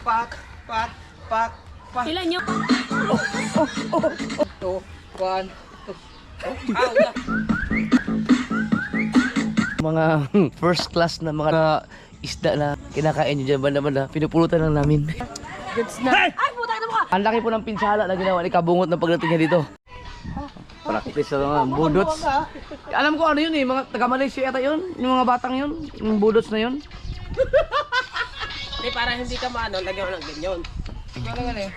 pak, pak, pak, pak. Ilan nyo? Two, one, two. Mga first class na mga isda na kinakain nyo dyan banda-banda, pinupulutan lang namin. Goods na. Ay, puta ka mo ka! Ang laki po ng pinsala na ginawa ni Kabungot na pagdating niya dito. Practice sa mga budots. Alam ko ano yun eh, mga taga-Malaysia yata yun, yung mga batang yun, yung budots na yun. Hindi, para hindi ka maano, lagyan mo ng ganyan. Ganyan nga eh.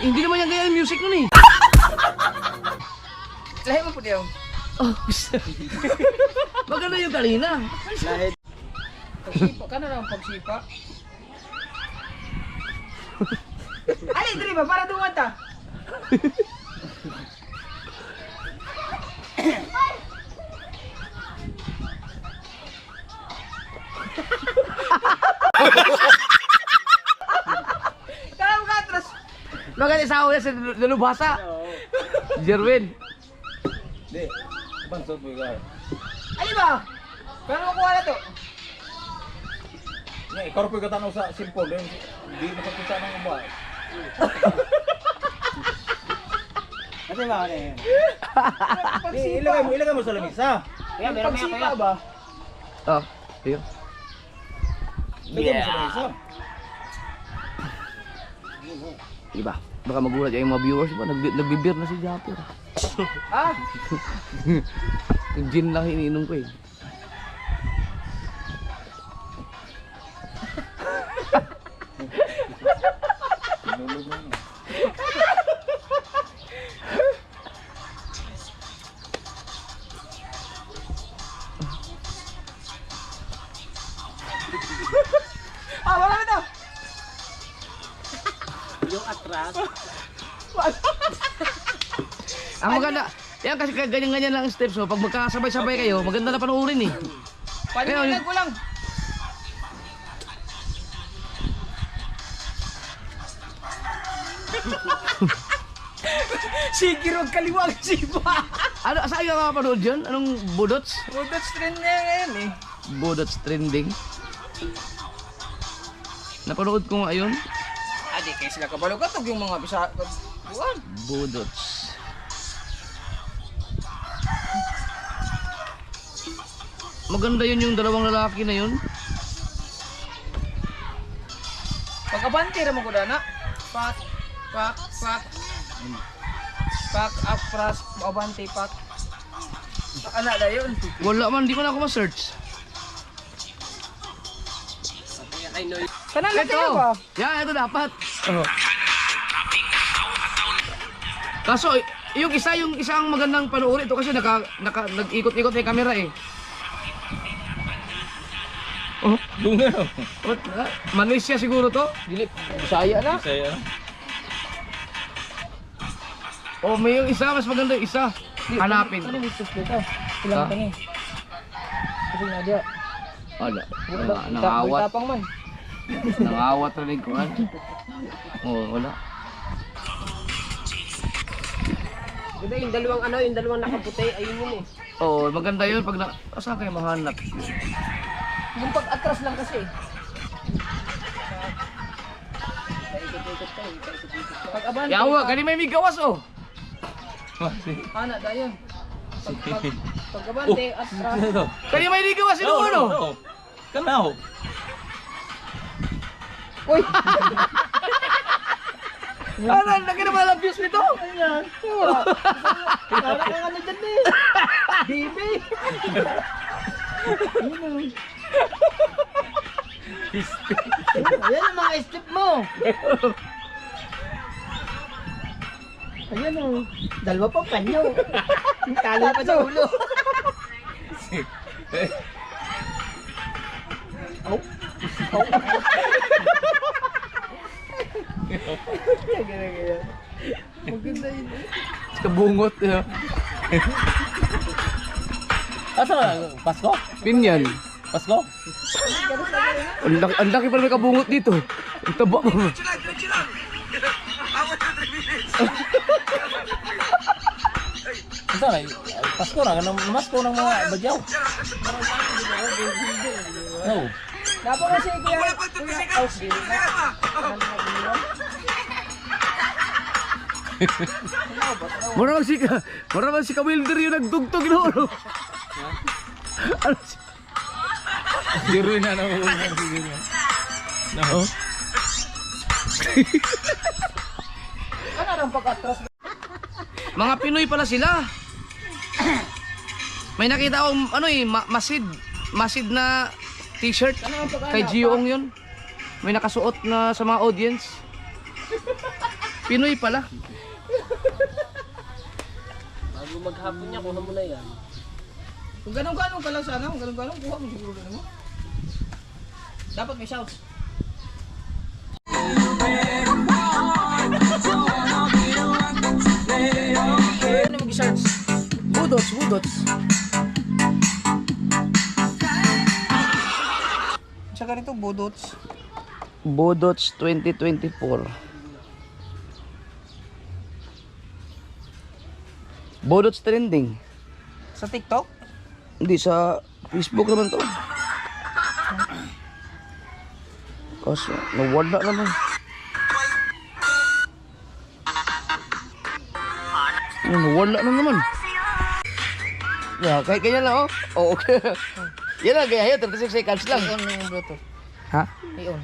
Hindi naman yan kaya yung music nun eh. Lahi mo po diyo. Oh, maganda yung kanina. Lahi. Pagsipa, ka na lang pagsipa. Alin, dali ba? Para dungan ta. Kaya mo ka atras. Maganda sa ako yan sa Dalubhasa. Jerwin. Hindi. Bansot mo ikaw. Alin ba? Pero makuha na to. Nga, ikaw rin katanaw sa simple. Hindi nakapisa ng umbay. Kasi ba ano yun? Ilagay mo sa lamisa. Kaya meron pagsipa ba? Oh, yun. Ilagay mo sa lamisa. Diba? Baka magulat yung mga viewers ba? Nagbibir na si Japper. Ah! Yung gin lang iniinom ko eh. Tinulog mo. Ah, wala na to! Yung atras. Ang maganda, yan kasi ganyan-ganyan lang ang steps mo. Pag magkasabay-sabay kayo, maganda na panoorin eh. Paliwanag ko lang. Sige, huwag kaliwag sipa. Ano, saan ka makapanood yun? Anong budots? Budots trend niya ngayon eh. Budots trending. Napanood ko nga yun. Ah, di kayo sila kabalo katog yung mga bisa. Buwan. Budots. Maganda yun yung dalawang lalaki na yun. Pagkabanti naman ko na. Pak, pak, pak. Pak, apras, abanti, pak. Ano na yun? Wala man, di ko na ako ma-search. Kanala tayo ba? Yan, ito dapat. Kaso, yung isa ang magandang panoorin ito kasi nag-ikot-ikot yung camera eh. Oh, Dunga no. what? Malaysia siguro to? Dili, Bisaya na. Saya. Oh, may yung isa, mas maganda yung isa. Hanapin. Ano yung gusto dito? Ilang Ha? ka ni? Kasi nga dia. Wala. Nangawat. Tapang man. Nangawat na rin ko. Oh, wala. Diba yung dalawang nakaputi, ayun yun eh. Oh, maganda yun pag saan kayo mahanap? Yung pag-atras lang kasi. Paikot-ikot tayo, paikot-ikot. Pag-abante. Yawa, kani may gawas oh. Ana, dayon. Pag-abante, atras. Kani may gawas ito ano? Kanaw. Uy! Ano, laki naman ang views nito? Ayan. Para kang ano dyan eh. Bibi. Ayan ang mga step mo. Ayan o. Dalawa pa panyo. Talo pa sa ulo. Oh. Oh. Maganda yun eh. Kabungot. Asa Pasko? Pinyan. Pasko? Ang laki pa may kabungot dito. Ang taba mo. Ito na, Pasko na, namasko ng mga badyaw. No. Dapat kasi kuya Aus din. Mura si Kawilder yung nagtugtog no. Ano si? Zero na naman. No. Mga Pinoy pala sila. May nakita akong ano masid na t-shirt kay Gioong yun. May nakasuot na sa mga audience. Pinoy pala. Bago maghapon niya, kuha mo na yan. Kung ganun-ganun ka lang sana, kung ganun-ganun, kuha mo siguro na mo. Dapat may shouts. Ano mag-shouts? Budots. Sa ganito, budots. Budots 2024. Budots trending. Sa TikTok? Hindi, sa Facebook naman to. Kasi nawala naman. Nawala na naman. Yeah, kahit ganyan lang oh. Oh, okay. Yan lang, kaya yun, 36 seconds lang. I-on mo yung Bluetooth. Ha? I-on.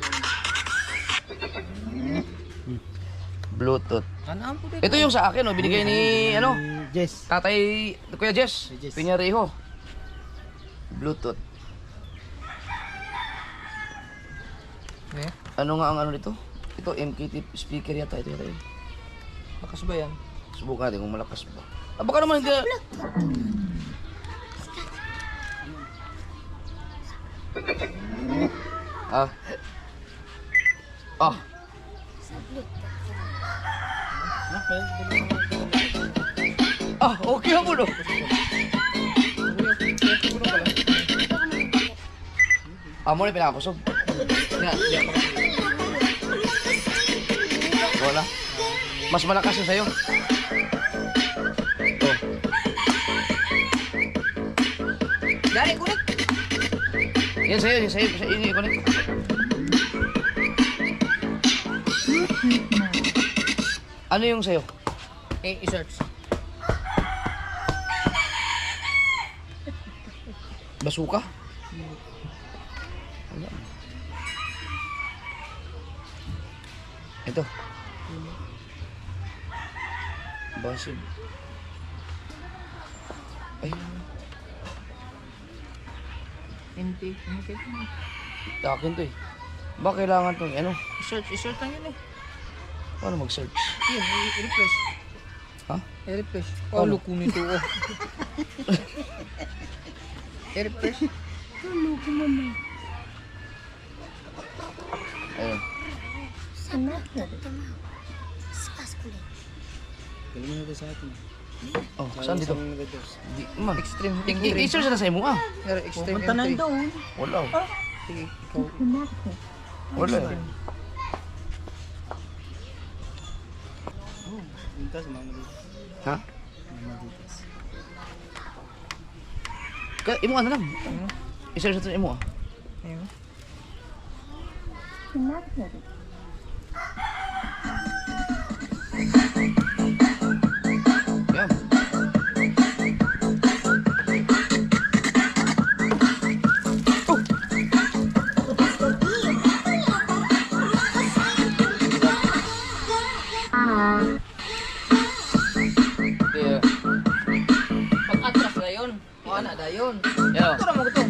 Bluetooth. Ano ang puti? Ito yung sa akin, oh, binigay ni, ano, Jess. Tatay, Kuya Jess, Pinyareho. Bluetooth. Eh? Ano nga ang ano nito? Ito, MKT speaker yata. Ito yata yun. Lakas ba yan? Subukan natin kung malakas ba. Ah, baka naman hindi. Ah. Ah. Ah, okay ako no. Amo na pinakakusog. Wala. Mas malakas yun sa'yo. Oh. Dari, kunik! Yan sa'yo, yun i-connect. Ano yung sa'yo? Eh, i-search. Basuka? Ito. Basib. Ay, NT. Okay. akin to eh. Ba kailangan to ano? I-search lang yun eh. Paano mag-search? Yun, i-refresh. Ha? I-refresh. Ano? Oh, look nito oh. I-refresh. Ayun. Oh, saan dito? Di, man. Extreme. I-search na sa imo ah. Extreme M3. Wala. Sige, ikaw. Wala. Ha? Imo ano lang. I-search sa imo ah. Ayun. Yan. Yeah. Pag-atras na yun. O, ana na yun. Yeah. Ito naman ko to.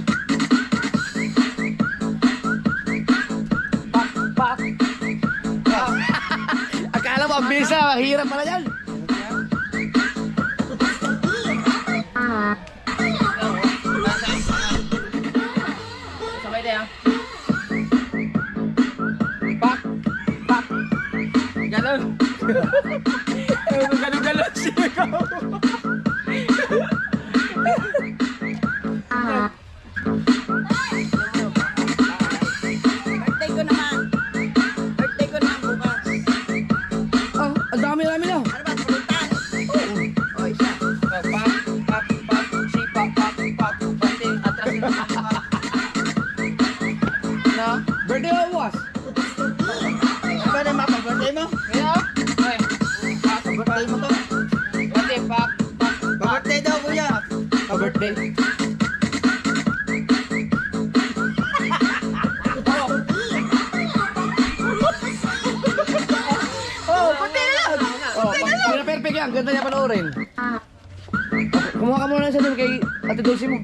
Pak. Akala mo, ang bilis na. Mahirap pala yan. Sabay tayo. Pak. Pak. Ganon. Ganon siya ikaw. Birthday ko naman. Birthday ko naman bukas. Ah, ang dami-dami na. Ano ba birthday. Oh, pati na lang. Oh, pina-perfect yan. Ganda niya panoorin. Okay, kumuha ka muna sa doon kay Ate Dulce mo.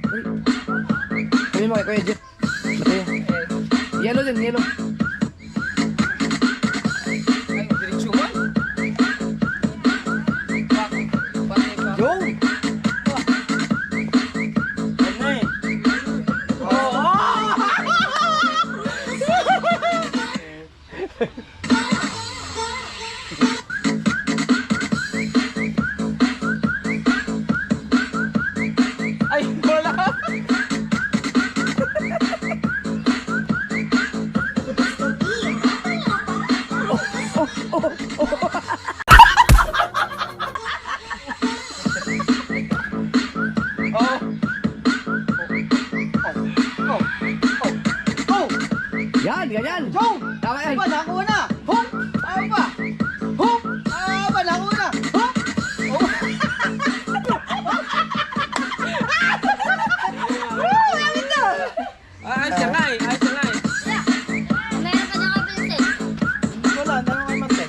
Sabi mo kay Kuya Jeff. Mateo. Yellow din, yellow. Ay, diretso ba? Pati pa. Yung! Ano eh? Ay, wala. Oh. Oh. Yan, ganyan. Hong! Tama yan. Ba, nakuha na! Hong! Tama ba? Hong! Ba, nakuha na! Hong! Oh! Lamit na! Ay, siya nga eh. Ay, siya nga eh. Meron pa na ka pinsin. Wala, dami kayo mantay.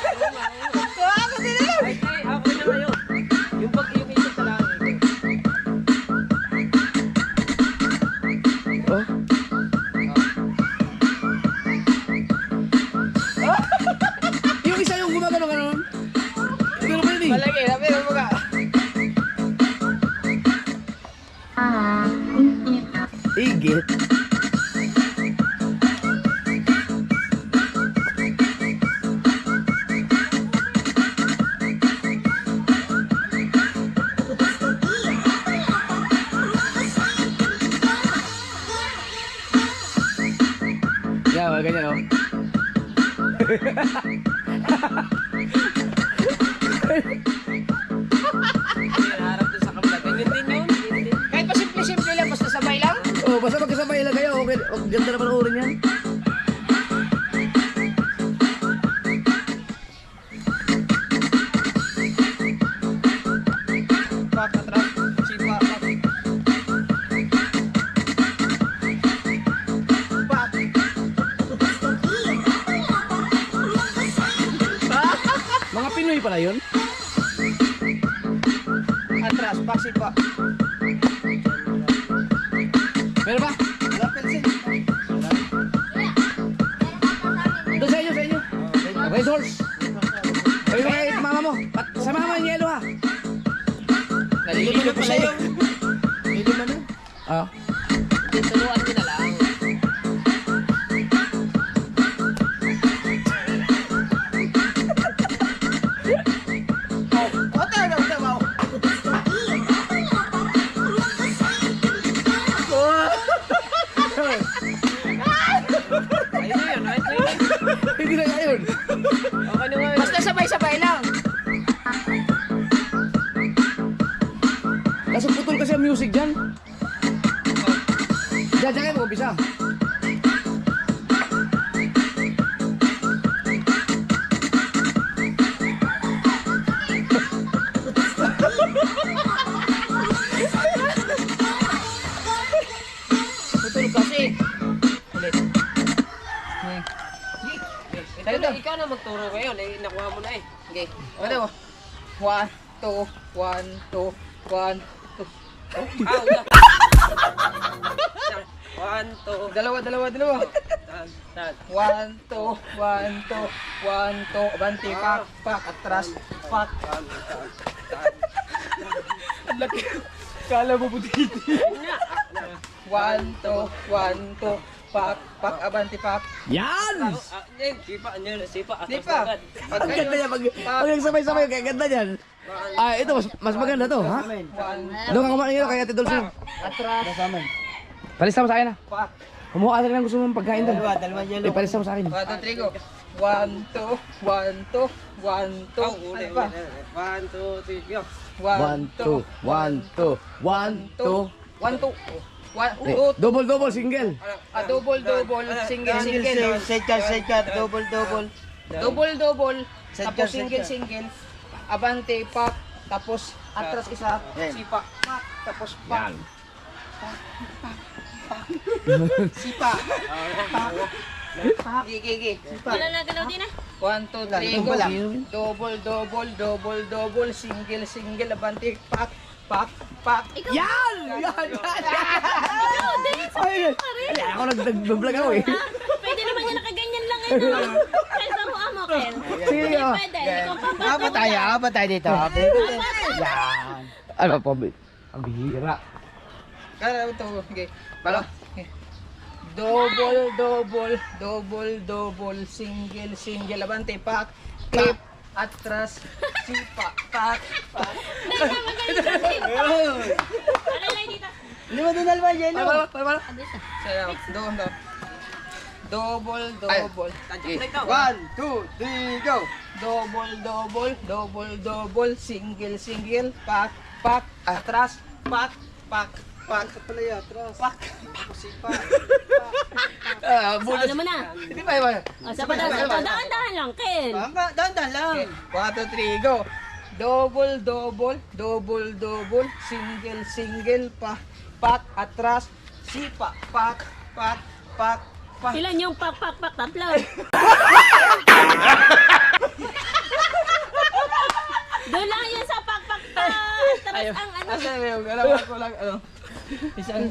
Ako din eh! Ay, ako na ngayon. Yung isa sa langit. Oh. Yung isa yung gumagano-ganon. Pero ba yun eh? Malaki, tapi mo ka. Igit. Yan, mga ganyan oh. Hinaharap doon sa kabila. Ganyan din yun. Ganyan din. Kahit pa simple-simple lang, basta sabay lang. Oh, basta magkasabay lang kayo. Okay, okay, ganda na panoorin yan. Pak, atras, sipa, pak. Pak. Mga Pinoy pala yun. Atras, pak, sipa. Meron ba? Wala pensin. Doon sa inyo, sa inyo. Okay, Dors. Sabi mo kay mama mo. Sa mama yung yelo ha. Nalilito pala yung... Nilima na. Ah. Turuan mo na lang. Oh, talaga, tama ako. Ayun na yun. Ayun na yun. Hindi na ngayon. Okay na nga yun. Basta sabay-sabay lang. Kaso putol kasi ang music dyan. Diyan kayo mag-umpisa. Putol kasi. Ulit. Ikaw na magturo ngayon. Eh, nakuha mo na eh. Okay. Ano? 1, 2, 1, 2, 1, 2. Ah, una. 1, 2. Dalawa. Tan, tan. 1, 2, 1, 2, 1, 2. Abanti, pak, pak, atras, pak. Tan, tan, tan. Ang laki. Kala mo butiti. 1, 2, 1, 2. Pak, pak, abanti, pak. Yan! Sipa, sipa. Di pa. Ang ganda niya. Pag nagsabay-sabay, kaya ganda niyan. Ah, ito, mas maganda to, ha? 1, Doon ka kumain nila kay Ate Dulce. atras, Palista mo sa akin, ha? pak. Kumuha ka na ng gusto mong pagkain doon. Dalawa Eh, palista mo sa akin. 1, 2, 3, go. 1, 2, 1, 2, 1, 2. Ano pa? 1, 2, 3, go. 1, 2, 1, 2, 1, 2. 1, 2. Double, single. Double, single, single. Sidecar, double. Double, tapos Sidecar, single, abante, pak, tapos atras isa, Yan. sipa, pak, tapos pak, Yan. sipa, pak, pak, gigi, sipa. Wala na galaw din ah. 1, 2, 3, Tumba lang. double, single, abante, pak, pak, pak. Yan! Ay, ako nag-vlog ako eh. Ah, pwede naman yan nakaganyan lang eh. No? Kaysa mo amo, Ken. Sige, Hindi ah. pwede. Ikaw pa Apa tayo dito? Yan. Ano pa, ang bihira. Ano ito? Okay. Balo. Double, single, abante, pak, clip, atras, sipa, pak, pak. Para lang dito. Hindi mo din alwa yan. Para. Sayaw, doon. Double. Tadyak na ikaw. 1, 2, 3, go. Double, single, pak, atras, pak, pak. Pala yan, atras. Pak. Sipa. Ano mo na? Hindi pa, iba. O, sa dahan-dahan lang, Ken. Dandan lang. 1, 2, 3, go. Double, single, pak, atras, sipa, pak. Ilan yung pak, tatlo. Doon lang yun sa pak. Tapos ang ano. Asa yung galawan ko lang, ano. Isang.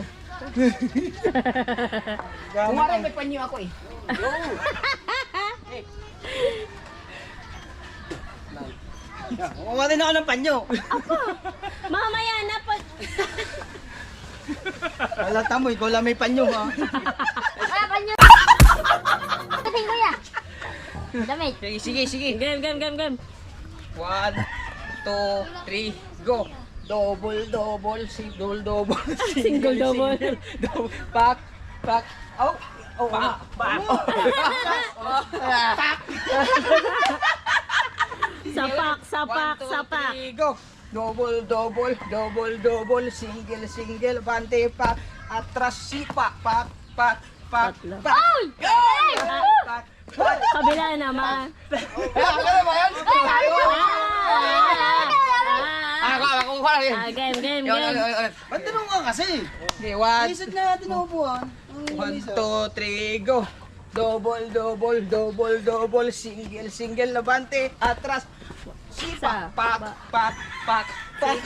Kumarin may panyo ako eh. Kumarin ako ng panyo. Mamaya na pag... Halata mo, ikaw lang may panyo ha. Ah, panyo! Kating ko yan. Damit. Sige. Game. 1, 2, 3, go. Double, single, Single. pak. Oh, pak. Sapak. 1, 2, 3, go. Double, single, bante, pak, atras, sipa, pak. Tatlo. Pak. Kabila naman. Ano ba yan? Ako kuha lang eh. Game. Ba't tanong ka kasi? Okay, 1, Isad na natin upuan. 1, 2, 3, go. Double, single, labante, atras, sipa, pak. 1,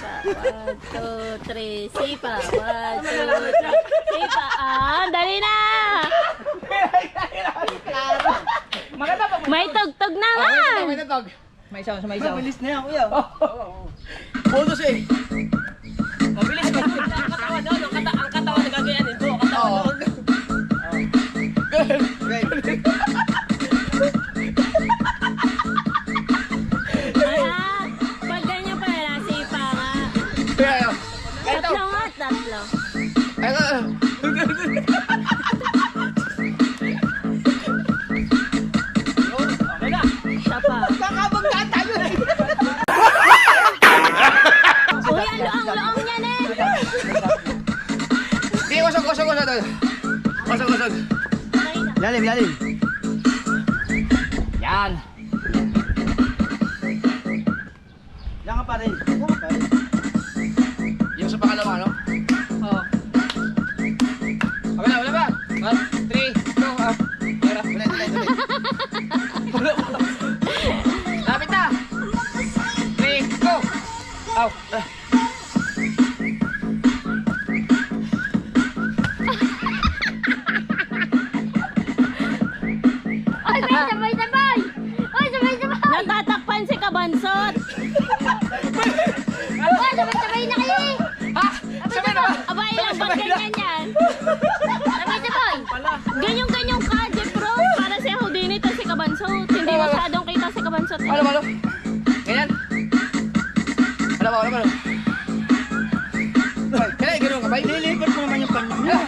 2, 3, sipa. 1, 2, 3, sipa. Ah, dali na! May tugtog naman! May natog. May isaw. Mabilis na yan, kuya. Bonus eh. Mabilis ka. Ang katawan doon. Ang katawan na gagayanin ko. Ang katawan doon. Ah, pag ganyan pala, sipa nga. Kaya, Tatlo nga. Okay na. Siya pa. Kakabagdaan tayo eh. Uy, ang loong niyan eh. Di, kusog. Kusog. Lalim. Yan. Yan ka pa rin. Yung sa pangalawa, no? Oh. Wala ba? 1, 3, go. Tara. Ulit. Lapit na. 3, go. Aw. Ay, sabay! Ay, sabay! Natatakpan si Kabansot! Ay, sabay na kayo eh! Sabi na ba? Abay lang, ba't ganyan yan? Sabay! Ganyong ka, Jeff Rose, para si Houdini to si Kabansot. Hindi masyadong kita si Kabansot eh. Ano? Ganyan? Ano ba? Kaya, ganun ka ba? Nililipat mo naman yung panyo niya.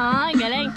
Ay, galing.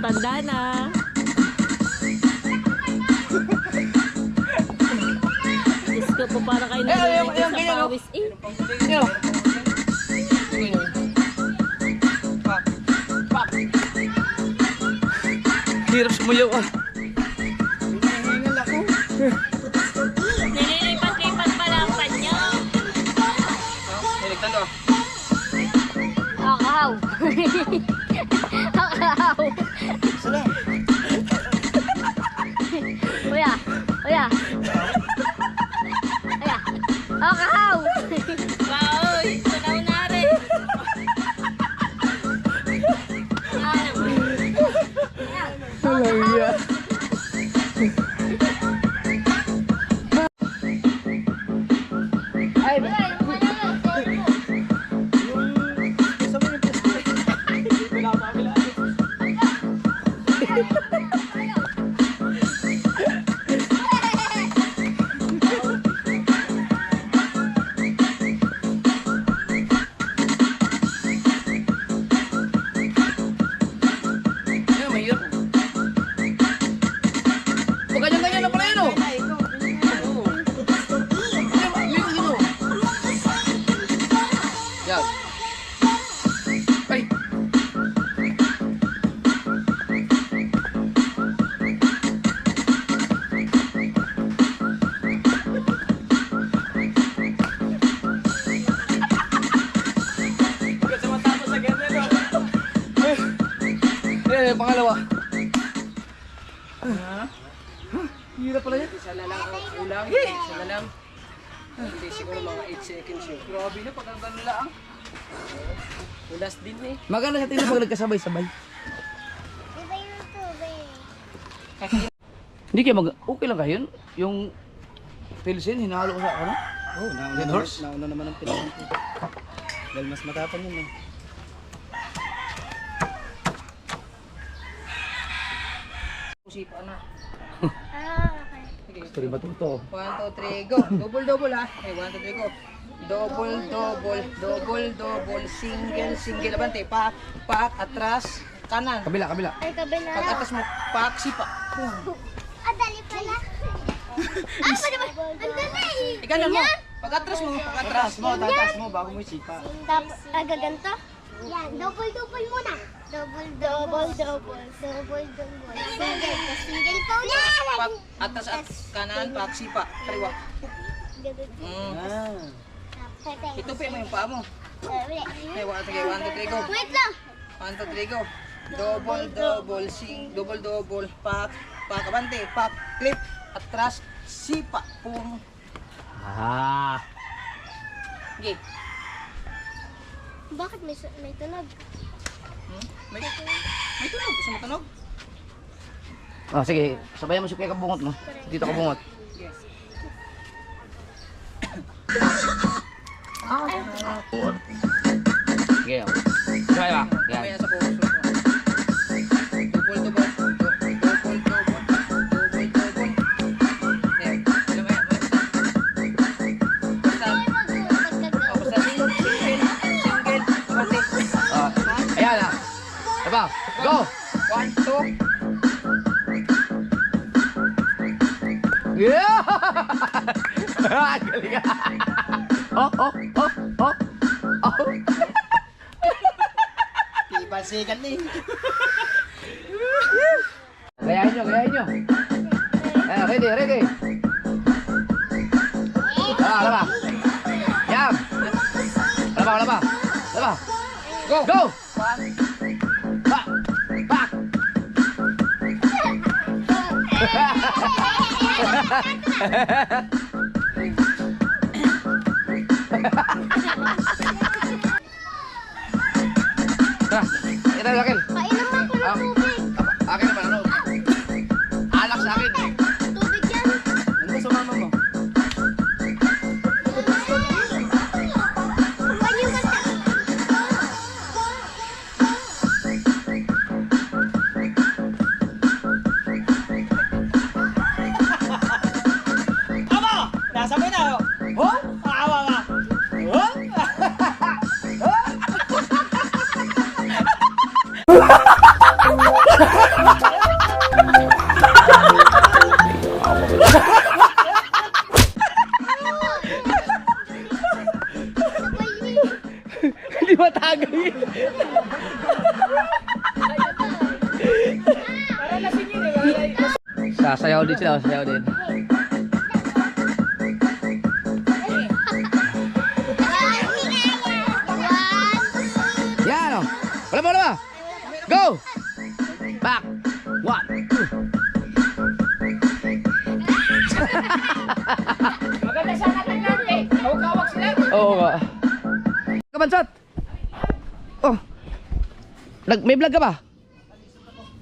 Tatanda na. Diyos ko po, para kayo nalilito sa ganyan, oh. pawis. Eh, Yan o. Pak. Pak. Hirap sumuyaw ah. Hinihingal ako. nililipat-lipat pala ang panyo. Niligtan to. Akaw. Akaw. Sala. Kuya. Kuya. Kuya. Akaw. Baoy. Tunaw na rin. Walang iya. Ay, Gusto mo yung plastic? Ayun, mahirap. O, ganyan-ganyan na pala yun o. Yan. Ay. Kasi matapos sa ganyan, no? Ayan, yung pangalawa. Hirap pala yan. Isa na lang ang kulang. Isa na lang. Hindi siguro mga 8 seconds yun. Grabe na, pagkagano lang. Ulas din eh. Maganda sa tingin pag nagkasabay-sabay. Iba yung tubig. Hindi kayo okay lang kayo yun? Yung pilsin, hinalo ko sa ano? Oh, Red horse? nauna naman ang pinag ko. Dahil mas matapang yun eh. Usipa na. Okay. Sige. Story matuto. 1, 2, 3, go. Double, ah. Okay, 1, 2, 3, go. Double, single, abante. Pak, atras, kanan. Kabila, kabila. Ay, kabila. Pag atras mo, pak, sipa. Ah, dali pala. Ah, pwede ba? Ang dali. Ikanan mo. Pag atras mo, pag atras. Tatas mo bago mo isipa. Tapos, gaganto? Yan, double muna. Double. Single, pa ulit. Pak, atras at kanan, pak, sipa. Kaliwa. Ah. Itupi mo yung paa mo. Okay, 1, 2, 3, go. Wait lang. 1, 2, 3, go. Double, pak, abante, pak, clip, atras, sipa, pum. Ah. Okay. Bakit may tunog? May tunog. Gusto mo tunog? Ah, sige, sabayan mo si Kuya Kabungot mo. Dito Kabungot. Yes. Sige, oh. Kaya ba? Mamaya Yan. sa puso ko. Double. Ayan. Alam mo yan, basta, basta single, abante. Ah, ayan ah. Diba? Go! 1, 2. Yeah! Galing ah. Oh. Ibasikan na eh. Gayahin nyo. Ayan, ready. Laba. Yan. Laba. Go! Pak! Tara, ito Raquel. Painom ako ng tubig. Akin naman, ano? Alak sa akin. Tubig yan. Ano sa mama mo? Huwag yung kanta. Nasabay na. Oh? Awa ka. Oh? Matagay. Para lasing yun eh. Sasayaw din sila, sasayaw din. Yan o. Wala ba? Go! Back. 1, 2. Maganda sana tingnan eh. Hawak-hawak sila. Oo nga. Kabansat! Oh. May vlog ka ba?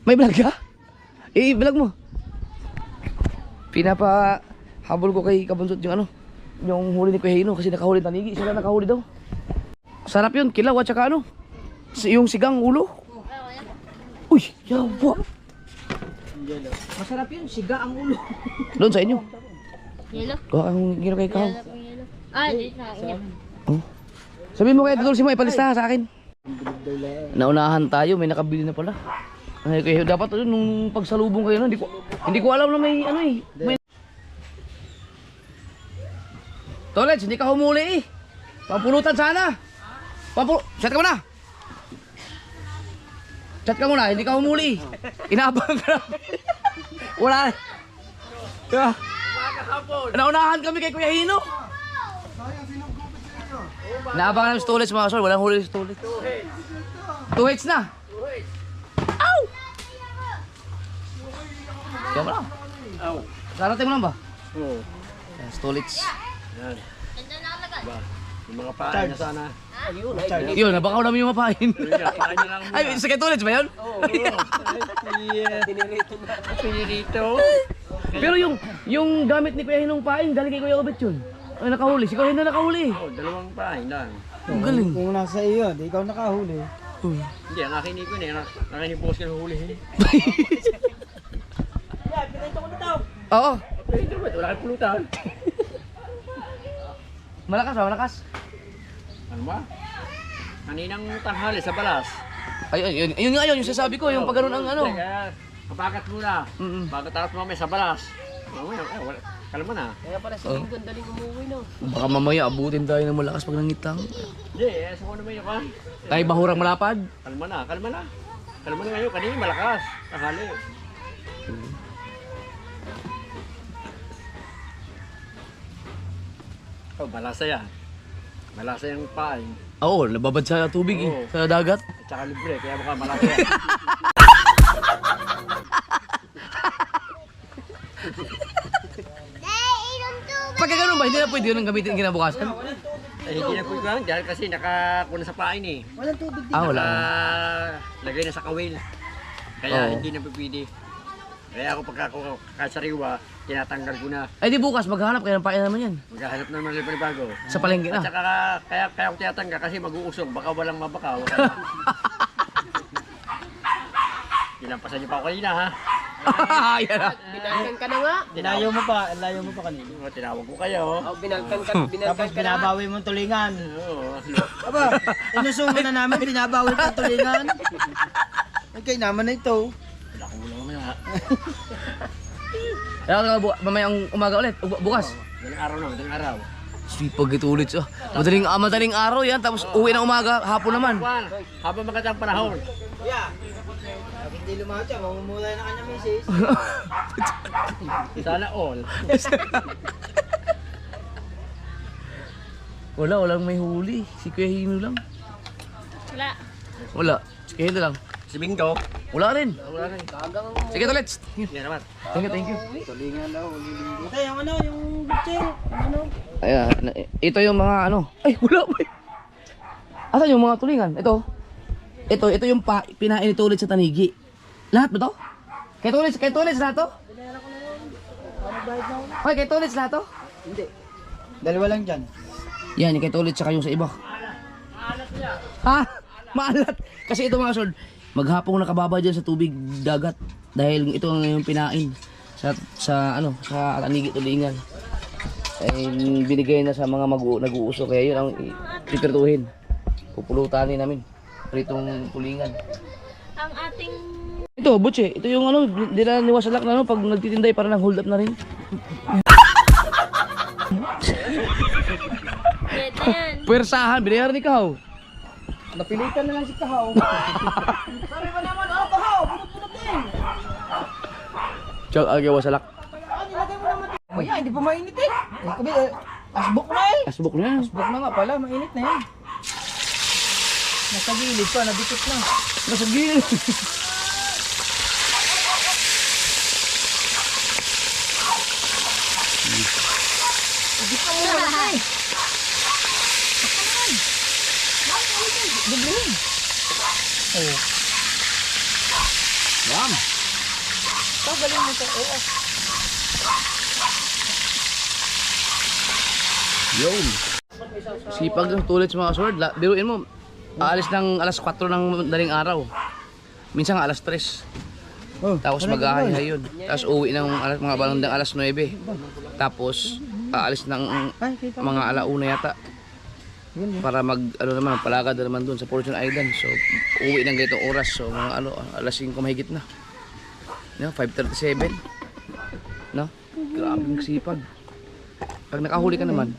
May vlog ka? I-vlog mo. Habol ko kay Kabansat yung ano, yung huli ni Kuya Hino kasi nakahuli tanigi. Sila nakahuli daw. Sarap yun, kilaw at saka ano, yung sigang ulo. Uy, yawa. Masarap yun, siga ang ulo. Doon sa inyo. Yelo. Kuha kang gino kay Kao. Yelo. Ah, di na. Oh. Sabihin mo kay Dulce mo, ipalista sa akin. Naunahan tayo, may nakabili na pala. Ay, kayo dapat nung pagsalubong kayo, no? Hindi ko alam na may ano eh. May... Tolets, hindi ka humuli eh. Pampulutan sana. Chat ka muna. Chat ka muna, hindi ka humuli. Inaabang ka na. Wala. Yeah. Naunahan kami kay Kuya Hino. Naabangan namin si Tolets mga kasol, walang huli si Tolets. 2 hits na. Ow! Kaya mo lang. Sarating mo lang ba? Oo. Si Tolets. Yan. Ba, yung mga paan niya sana. Yun, nabakaw namin yung mapahin. Paan niya lang muna. Ay, sa kay Tolets ba yun? Pinirito. Pero yung gamit ni Kuya Hinong pain, galing kay Kuya Obet yun. Ay, nakahuli. Si Kuya Hino nakahuli. Oh, dalawang paan lang. Ang galing. Kung nasa iyo, di ikaw nakahuli. Hindi, ang akin ni Kun eh. Ang akin ni Boss ka nahulihin. Oo. Pinirito ba? Wala kang pulutan. Malakas ba? Malakas? Ano ba? Kaninang tanghali sa balas. Ay, yun nga yun, yung sasabi ko, yung pagkaroon ang ano. Kaya, kapagat muna. Pagkatapos mamaya sa balas. Mamaya, wala. Kalma na. Kaya pala si Lingkon daling umuwi no. Baka mamaya abutin tayo ng malakas pag nangitang. Hindi, sa ko naman yun ka. Tayo bahurang malapad. Kalma na, kalma na. Kalma na ngayon, kanina malakas. Tanghali. Oh, malasa yan. Malasa yung pain. Oo, nababad sa tubig Oo. sa dagat. At saka libre, kaya mukha malasa yan. Pagka ganun ba, hindi na pwede yun ang gamitin kinabukasan? Eh, hindi na po lang dahil kasi nakakuna sa pain eh. Walang tubig din. Ah, wala. Lagay na sa kawil. Kaya Oo. hindi na pwede. Kaya ako pagka ako kakasariwa, tinatanggal ko na. Ay di bukas, maghanap kayo ng pain naman yan. Maghahanap naman ng bago. Sa palengke At na. saka kaya ako tinatanggal kasi mag-uusog, baka walang mabakaw. Nilampasan niyo pa ako kanina ha. Yan na. Binalkan ka na nga. Layo mo pa kanina. Tinawag ko kayo. Oh, binalkan ka Tapos na nga. binabawi mong tulingan. Oo. Aba, inusungan na namin, binabawi mong tulingan. Okay naman na ito. Wala ko muna mamaya. Kaya mamayang umaga ulit, bukas. Daling araw na, daling araw. Sipag ito ulit siya. Madaling araw yan, tapos uwi ng umaga, hapon naman. Juan, habang magandang panahon. Hindi lumatya, mamumulay na kanya misis. Sana all. Walang may huli. Si Kuya Hino lang. Wala. Wala. Si Kuya Hino lang. Si Bingo. Wala rin. Wala rin. Sige ulit. Yan naman. Thank you. Ito yung ano, yung butse. Ano? Ayan, ito yung mga ano. Ay, wala ba? Asan yung mga tulingan? Ito yung pinain ito ulit sa tanigi. Lahat ba to? Kay Tulis lahat to? Hoy, kay Tulis lahat to? Dalawa lang dyan. Yan, yung kay Tulis tsaka yung sa iba. Ha? Maalat. Kasi ito mga sord, maghapong nakababa dyan sa tubig dagat. Dahil ito ang yung pinain sa tanigi tulingan. Ay binigay na sa mga nag-uuso. Kaya yun ang pipirtuhin. Pupulutanin namin. Pritong tulingan. Ang ating... Ito, butche. Ito yung ano, di na niwasalak na ano, pag nagtitinday para nang hold up na rin. Ito yan. Pwersahan, binayaran ikaw. Napilitan na lang si Kahaw. Sabi ba naman, Kahaw, punot-punot din. Chok, agaw salak. Kaya, hindi pa mainit eh. Asbok na eh. Asbok na. Asbok na nga pala, mainit na yan. Nasa gilid pa, nabikit na. Nasa gilid. Hindi ka muna na eh. Dublihin. Oh. Yan. Galing mo ito. Oo. Yun. Sipag tulad sa mga sword. Biruin mo, aalis ng alas 4 ng daling araw. Minsan nga alas 3. Tapos mag-ahayahay yun. Tapos uwi ng mga bandang alas 9. Tapos aalis ng mga alauna yata. Para naman, palagad na naman dun sa Fortune Island. So, uwi ng ganitong oras. So, mga alas 5 mahigit na. 5:37. No? Grabing sipag. Pag nakahuli ka naman,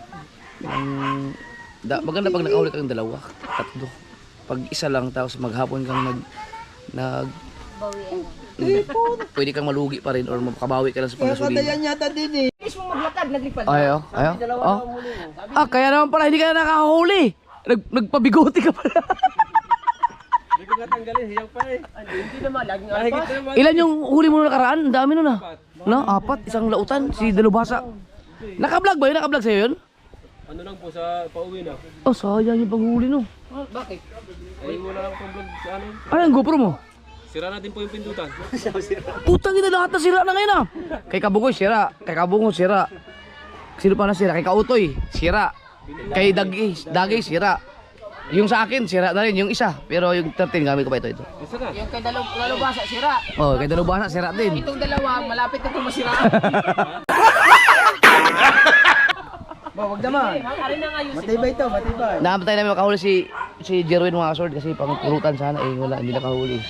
maganda pag nakahuli ka ng 2, 3. Pag isa lang, tapos maghapon kang pwede kang malugi pa rin or makabawi ka lang sa panggasolina. Kadayan yata din eh. Mismo maglakad, naglipad. Ayo. Kaya naman pala hindi ka na nakahuli. Nagpabigote ka pala. Hindi ko natanggalin, hiyang pa eh. Hindi naman, laging Mahigit alpas. na naman. Ilan yung huli mo na nakaraan? Ang dami nun ah. No, 4, isang lautan, si Dalubasa. Naka-vlog ba yun? Naka-vlog sa'yo yun? Ano lang po sa pauwi na. Oh, sayang yung paghuli no. Bakit? Ay, wala lang pong vlog sa ano. Ay, ang GoPro mo? Sira natin po yung pindutan. Putang ina, lahat na sira na ngayon ah. Kay Kabugoy, sira. Kay Kabungo, sira. Sino pa na sira? Kay Kautoy, sira. Kay Dagay, sira. Yung sa akin, sira na rin yung isa. Pero yung 13, gamit ko pa ito. Isa na. Yung kay Dalubasa, sira. Oh, kay Dalubasa, sira din. Itong dalawa, malapit na ito masira. Wag naman. Ari na nga yung Matibay ito, matibay. Naantay namin makahuli si Jerwin mga sword kasi pang purutan sana eh. Wala, hindi nakahuli.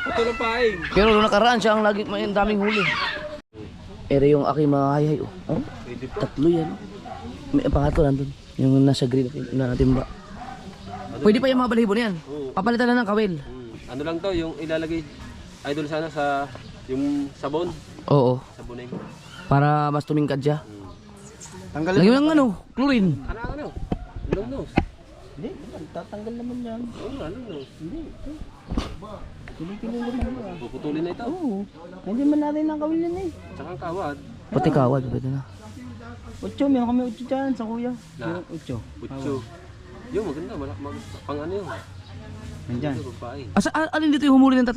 Ito ng paing. Pero nung nakaraan siya ang lagi may daming huli. Ere yung aking mga hayay. Oh, 3 yan. May pangatlo nandun. Yung nasa green na timba. Pwede pa yung mga balahibo na yan. Papalitan na ng kawil. Ano lang to, yung ilalagay idol sana sa yung sabon. Oo. Sabonin. Para mas tumingkad siya. Tanggalin. Lagyan ng chlorine. Ano? Long nose. Hindi, tatanggal naman yan. Oo, ano nose. Hindi. Pinipinulong mo ah. Puputulin na ito. Oo. Hindi man natin ang kawil yan eh. Tsaka ang kawad. Pati kawad, pwede na. 8, meron kami 8 dyan sa kuya. Na. 8. Butso. Yung maganda, pang ano yun. Nandyan. Ito, babae. Alin dito yung humuli ng 3?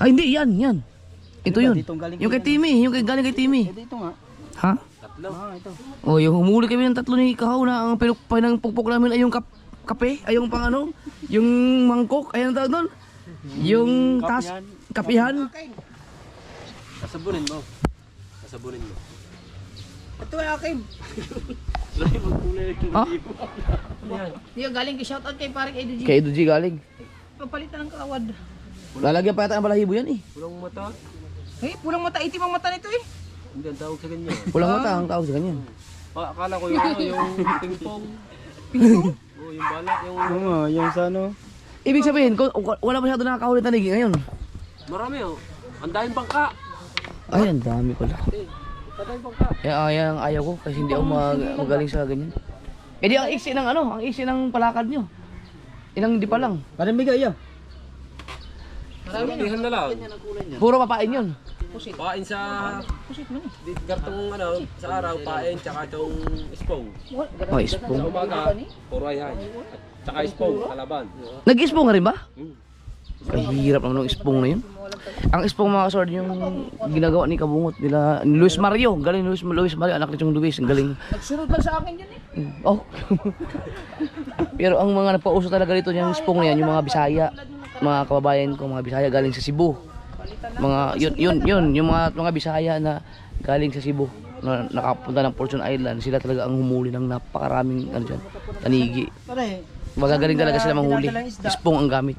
Ay, hindi, yan. Ito yun. Ditong galing Yung kay Timmy, galing kay Timmy. Dito nga. Ha? Tatlo. Ito. Oh, yung humuli kami ng 3 ni Kahaw na ang pinagpukpok namin ay yung kape, ay yung pang ano, yung mangkok, ay ang tawag doon. Yung kapihan. Sasabunin mo. Sasabunin mo. Ito ay akin. Ha? Yung galing kay shoutout kay parang Edu G. Kay Edu G galing. Papalitan ng kawad. Lalagyan pa yata ang balahibo yan eh. Pulang mata. Eh, pulang mata, itim ang mata nito eh. Hindi, ang tawag sa ganyan. Pulang mata ang tawag sa ganyan. Akala ko yung ping-pong. Oo, yung balak, yung... Oo, yung sa ano. Ibig sabihin, wala masyado nakakahuli tanigi ngayon. Marami oh. Ang daming bangka. Ay, ang dami pala. Ang daming bangka. Yan ang ayaw ko kasi hindi ako magaling sa ganyan. Eh di ang iksi ng ano, ang iksi ng palakad nyo. Ilang di pa lang. Parang bigay ah. Maramihan na lang. Puro papain yun. Pain sa... Kartong ano, sa araw, pain, tsaka itong spong. Oh, Sa ispong. umaga, puro ayhay. At tsaka spong, kalaban. Nag-ispong ka rin ba? Hmm. Ay, hirap naman ng ispong na yun. Ang ispong mga sword, yung ginagawa ni Kabungot nila, ni Luis Mario. Galing Luis Mario, anak ni Chong Luis. Ang galing. Nagsunod lang sa akin yan eh. Oh. Pero ang mga nagpauso talaga dito yung ispong na yan, yung mga Bisaya. Mga kababayan ko, mga Bisaya galing sa Cebu. Mga, yun, yung mga Bisaya na galing sa Cebu. Na nakapunta ng Fortune Island. Sila talaga ang humuli ng napakaraming, ano dyan, tanigi. Pare, Magagaling talaga sila manghuli. Ispong ang gamit.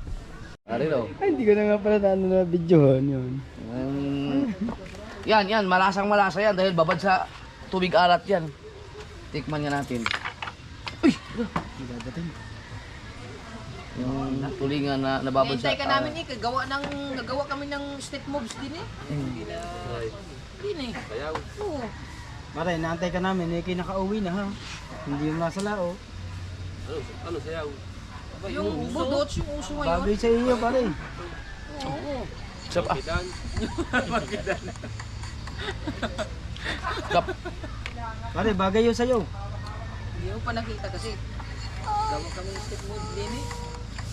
Ari daw. ay hindi ko na nga pala na videohan yun. Yan, malasang malasa yan dahil babad sa tubig alat yan. Tikman nga natin. Uy! Yung tulingan na nababad sa... Hintay ka namin eh, nagawa kami ng step moves din eh. Din eh. Oo. Pare, naantay ka namin, eh, kinakauwi na ha. Hindi yung nasa lao. Ano sayaw? Yung budots, yung uso ngayon. Bagay sa iyo, pare. Oo. Sap ah. Sap. Pare, bagay yun sa'yo. Hindi mo pa nakita kasi. Gawa kami ng step moves din eh.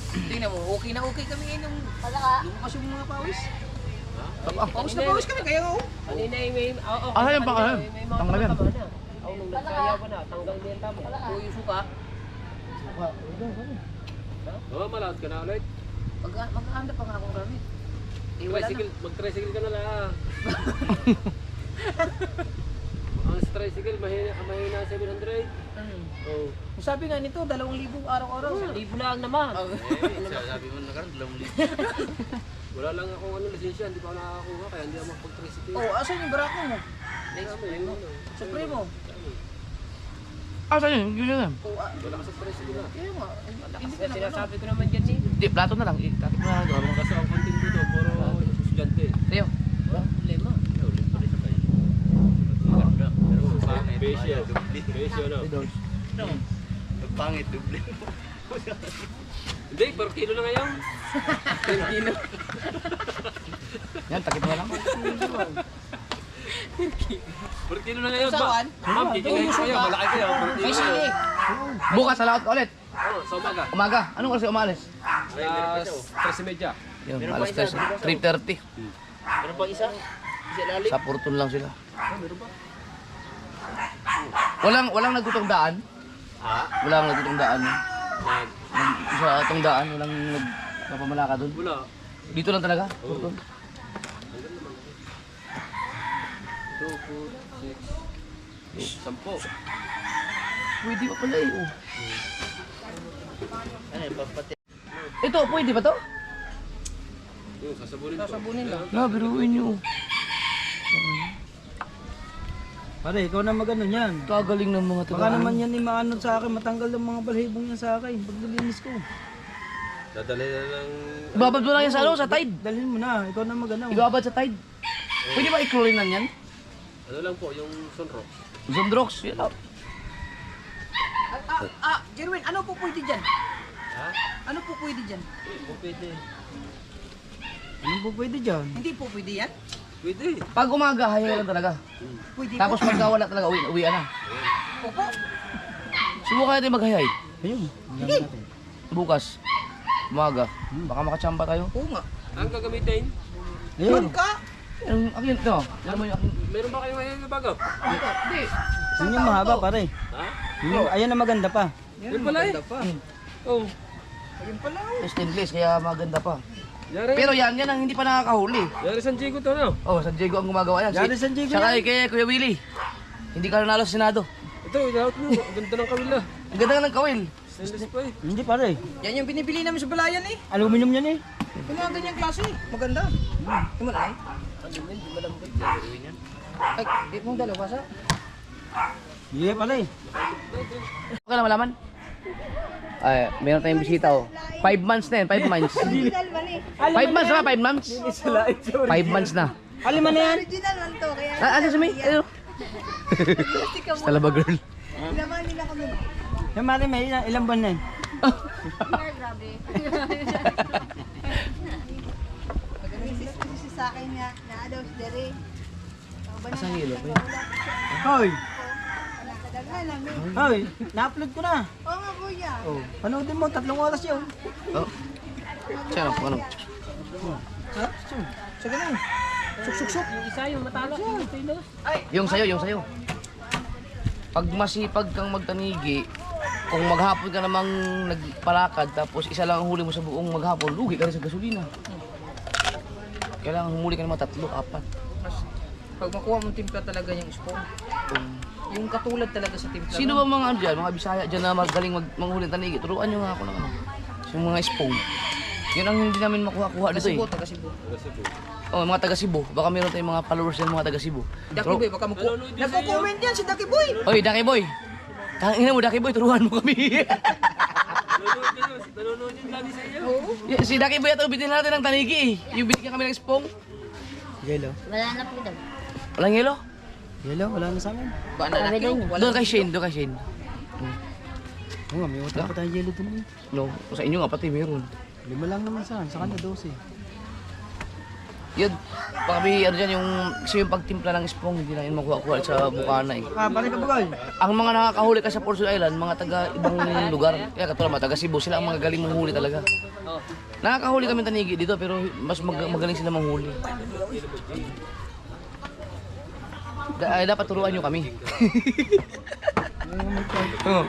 Tingnan mo, okay na okay kami eh nung lumakas yung mga pawis. Sap ah. Pawis na pawis kami, kaya oo. Kanina yung may... Ah, yan pa ka. Tanggal yan. Ako nung nagsayaw ko na, tanggal din tamo. Oo, yung suka. Malawat ka na ulit. Mag-aanda pa nga akong gamit. Eh, wala na. Mag-tricycle ka na lang. Ang tricycle, mahina 700. Oh. Sabi nga nito, 2,000 araw-araw. Libo lang naman. Sabi mo na karon 2,000. Wala lang akong lisensya, hindi pa ako nakakakuha, kaya hindi ako makapag-tricycle. Oh, asan yung barako mo? Supremo. Ah, saan yun? Yun yan. Oh, Wala ka sa tricycle na. kaya nga. Hindi ka na Sinasabi ko naman dyan eh. Di, plato na lang. Ikatip na lang. Kasi ang content dito, puro estudyante. Teo. Problema. Besyo. Besyo, no? Pangit, duble. Hindi, per kilo na ngayon. Yan, takip mo lang. Per kilo na ngayon. Sawan? Ma'am, kikikain kayo. Malaki kayo. Per May kilo. sili. Bukas, salakot ka ulit. Oo, sa umaga. Umaga. Anong oras ka umalis? Alas 13:30. Yun, alas 3:30. Meron bang isa? Isa lalim? Sa Purton lang sila. Walang nagtutong daan? Ha? Walang nagtutong daan. Nag- Sa atong daan, walang nagpapamalaka doon. Wala. Dito lang talaga? Purton. 2, 4, 6, 10. Pwede pa pala eh. Oh. Ito, pwede ba to? Yung sasabunin ko. Sasabunin lang. Na, biruin nyo. Pare, ikaw na magano yan. Kagaling ng mga Baka naman yan maano sa akin, matanggal ang mga balhibong yan sa akin. Pag nilinis ko. Dadali na lang. Ibabad mo lang yan sa ano, sa tide. Dalhin mo na, ikaw na magano. Ibabad sa tide. Pwede ba i-chlorine yan? Ano lang po, yung sunrock. Zondrox, yun lang. Jerwin, ano po pwede dyan? Ha? Ano po pwede dyan? Pwede. Ano po pwede dyan? Hindi po pwede yan? Pwede. Pag umaga, hayay lang talaga. Pwede Tapos po. pagka wala talaga, uwi na. Opo. Subukan natin maghayay. Ayun. Sige. Bukas, umaga. Baka makachamba tayo. Oo nga. Ang gagamitin, Ayun. Doon ka. Yung akin, ito. Alam mo yung akin. meron ba kayong ngayon na bago? Hindi. Yun yung mahaba pare. Ha? Ayan na maganda pa. Yun pala eh. pa. Oh. Ayun pala. Stainless, kaya maganda pa. Yari. Pero yan ang hindi pa nakakahuli. Yari San Diego to, no? Oh, San Diego ang gumagawa yan. Yari San Diego Saka yan. kay Kuya Willie. Hindi ka nanalo sa Senado. Ito, ilaot mo. Ang ganda ng kawila. Ang ganda ng kawil. Stainless pa eh. Hindi pare. Yan yung binibili namin sa balayan eh. Aluminum yan eh. Yung mga ganyang klase. Maganda. Yung malaki. Ay, di mong dalawa sa. Hindi pare. Okay na malaman? Ay, meron tayong bisita oh. 5 months na yan, 5 months. 5 months na, 5 months? 5 months na. Alima na yan. Original man to, kaya Ano sa may? Ano? Talaba girl. laman nila kami. Yung mare, may ilang buwan na yun. Grabe. Kasi sa akin nga, naadaw si Dere. Asang hilo pa Hoy! Nakadagal namin. Hoy! Na-upload ko na. Oo nga kuya. Oh, panoodin mo, 3 oras yun. Oh. Siya ano? Ha? Sige na. Suk-suk-suk. Yung isa, yung matalo, yung tilos. Yung sayo. Pag masipag kang magtanigi, kung maghapon ka namang nagpalakad, tapos isa lang ang huli mo sa buong maghapon, lugi ka rin sa gasolina. Kailangan humuli ka naman 3, 4. Pag makuha mong timpla talaga yung spoon. Yung katulad talaga sa timpla. Sino ba mga ano dyan, mga Bisaya dyan na magaling manghuli ng tanigi? Turuan nyo nga ako ng ano. Yung mga spoon. Yun ang hindi namin makuha-kuha dito eh. Taga Cebu. Oh, mga taga Cebu. Baka meron tayong mga followers yan mga taga Cebu. Daki Boy, baka nagko-comment yan si Daki Boy. Oy, Daki Boy. Tangina mo, Daki Boy, turuan mo kami. Nanonood yung lagi sa inyo. Si Daki Boy, ito, bitin natin ng tanigi eh. Yung binigyan kami ng spong. Yelo. Wala na po daw. Walang yelo? Yelo, wala na sa amin. Ba na Sabi daw laki? niya. Doon kay Shane, doon kay Shane. Oo nga, may utang pa tayong yelo dun eh. No, sa inyo nga pati meron. 5 lang naman sa kanya 12. Yun, baka may ano dyan yung, kasi yung pagtimpla ng spong, hindi na yun makuha-kuha sa Bukana eh. Balik ka bagay. Ang mga nakakahuli ka sa Porcel Island, mga taga ibang lugar. Kaya katulad mga taga Cebu, sila ang mga galing manghuli talaga. Nakakahuli kami tanigi dito pero mas magaling sila manghuli. Dapat turuan nyo kami. Oo.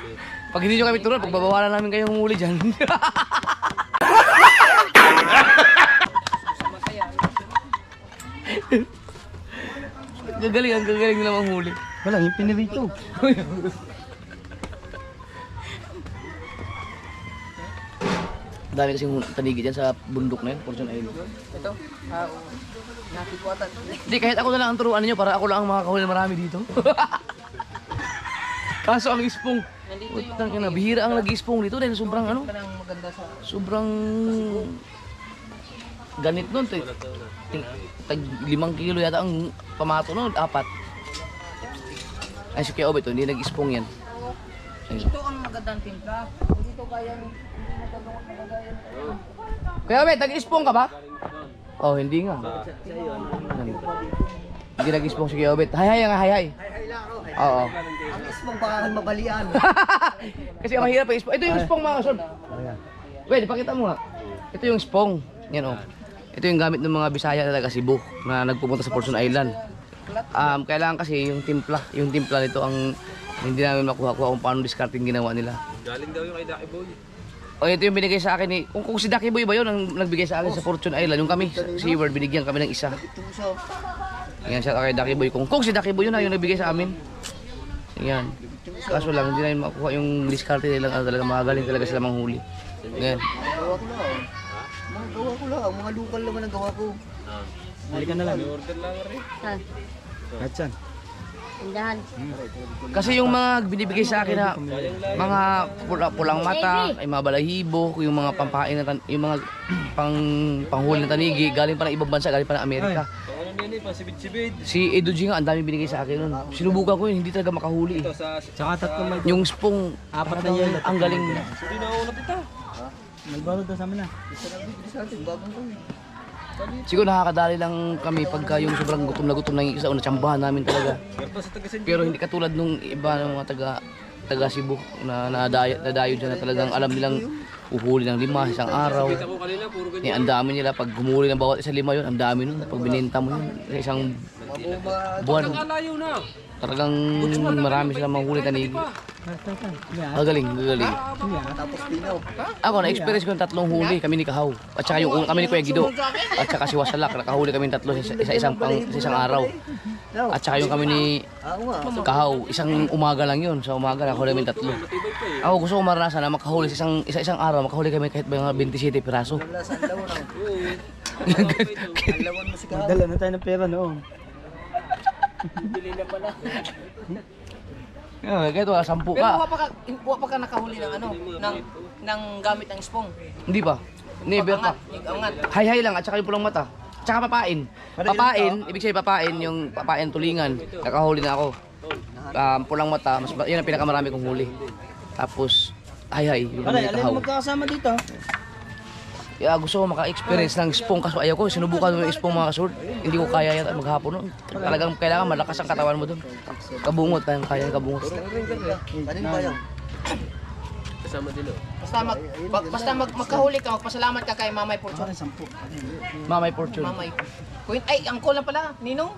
Pag hindi nyo kami turuan, pagbabawalan namin kayong manghuli dyan. ang gagaling nila manghuli. Wala, yung pinirito. Dami kasing tanigi dyan sa bundok na yun, Porcel Island. Ito, nakikuatan. Hindi, kahit ako na lang ang turuan ninyo para ako lang ang makakahuli na marami dito. Kaso ang ispong, utang ka na, bihira ang nag-ispong dito dahil sobrang ano, Kanang maganda sa... sobrang ganit nun. Tag 5 kilo yata ang pamato nun, 4. Ay, si Kuya Obet, hindi nag-ispong yan. Ayun. Ito ang magandang timpla. Hindi to kayang... Kuya Obet, nag-ispong ka ba? Oh, hindi nga. Hindi nag-ispong si Kuya Obet. Hay. Oo. Ang ismong baka mabalian. Kasi ang mahirap yung ispong. Ito yung ispong mga kasod. Pwede, pakita mo nga. Ito yung ispong. Yan o. Ito yung gamit ng mga Bisaya na taga Cebu na nagpupunta sa Porcel Island. Kailangan kasi yung timpla. Yung timpla nito ang hindi namin makuha-kuha kung paano discarding ginawa nila. Galing daw yung kay Daki Boy. O ito yung binigay sa akin ni... Kung si Daki Boy ba yun ang nagbigay sa akin sa Porcel Island. Yung kami, si Word, binigyan kami ng isa. Yan siya kay Daki Boy. Kung si Daki Boy yun na yung nagbigay sa amin. Yan. Kaso lang, hindi namin makuha yung discard nila. Talaga magaling talaga sila manghuli. Yan. Gawa ko lang. Mga gawa ko lang. Mga lokal naman ang gawa ko. Balik ka na lang. Order lang rin. Saan? Kahit saan. Tindahan. Kasi yung mga binibigay sa akin na mga pulang mata, ay mga balahibo, yung mga pampain na yung mga panghuli na tanigi, galing pa ng ibang bansa, galing pa ng Amerika. So ano yan eh, pasibid-sibid. Si Edo G nga, ang dami binigay sa akin nun. Sinubukan ko yun, hindi talaga makahuli. Ito sa... Tsaka tatlong may Yung spong, 4 na yelo. ang galing. Hindi na ako napita. May balot daw sa amin na. Isa na bibili sa atin. Bagong ko eh. Siguro nakakadali lang kami pagka yung sobrang gutom na yung isa, natsambahan namin talaga. Pero sa taga San Pero hindi katulad nung iba ng mga taga Cebu na nadayo dyan na talagang alam nilang uhuli ng 5 isang araw. Kita ko kanina, puro ganyan. Ang dami nila pag humuli ng bawat isa 5 yun, ang dami nun. Pag binenta mo yun sa isang buwan, Nakalayo na. talagang marami silang manghuli tanigi. Gagaling. Tapos pinaw. Ako, na-experience ko yung 3 huli, kami ni Kahaw. At saka yung kami ni Kuya Gido. At saka si Wasalak, nakahuli kami 3 sa isang araw. At saka yung kami ni Oo nga. Kahaw, isang umaga lang yun. Sa umaga, nakahuli kami 3. Ako gusto ko maranasan na makahuli sa isang araw, makahuli kami kahit mga 27 piraso. Wala sa alawan ako. Alawan mo si Kahaw. Dala na tayo ng pera noon. Kahit wala 10 Pero ka. kuha pa ka nakahuli ng ano, ng gamit ng spong. Hindi pa. Never pa. Angat. Hay-hay lang at saka yung pulang mata. Tsaka papain. Papain, ibig sabihin papain, yung papain tulingan. Nakahuli na ako. Pulang mata, yun ang pinakamarami kong huli. Tapos, hay-hay, yung Alay, mga alay kahaw. mo magkakasama dito. Kaya gusto ko maka-experience ng spong kaso ayaw ko. Sinubukan mo yung spong mga kasur. Hindi ko kaya yata maghapon nun. Talagang kailangan malakas ang katawan mo dun. Kabungot, kaya kabungot. Kanin ba yan? Kasama din oh. Basta magkahuli ka, magpasalamat ka kay Mamay Fortune. Mamay Fortune. Mamay. Ay, angkol lang pala. Ninong?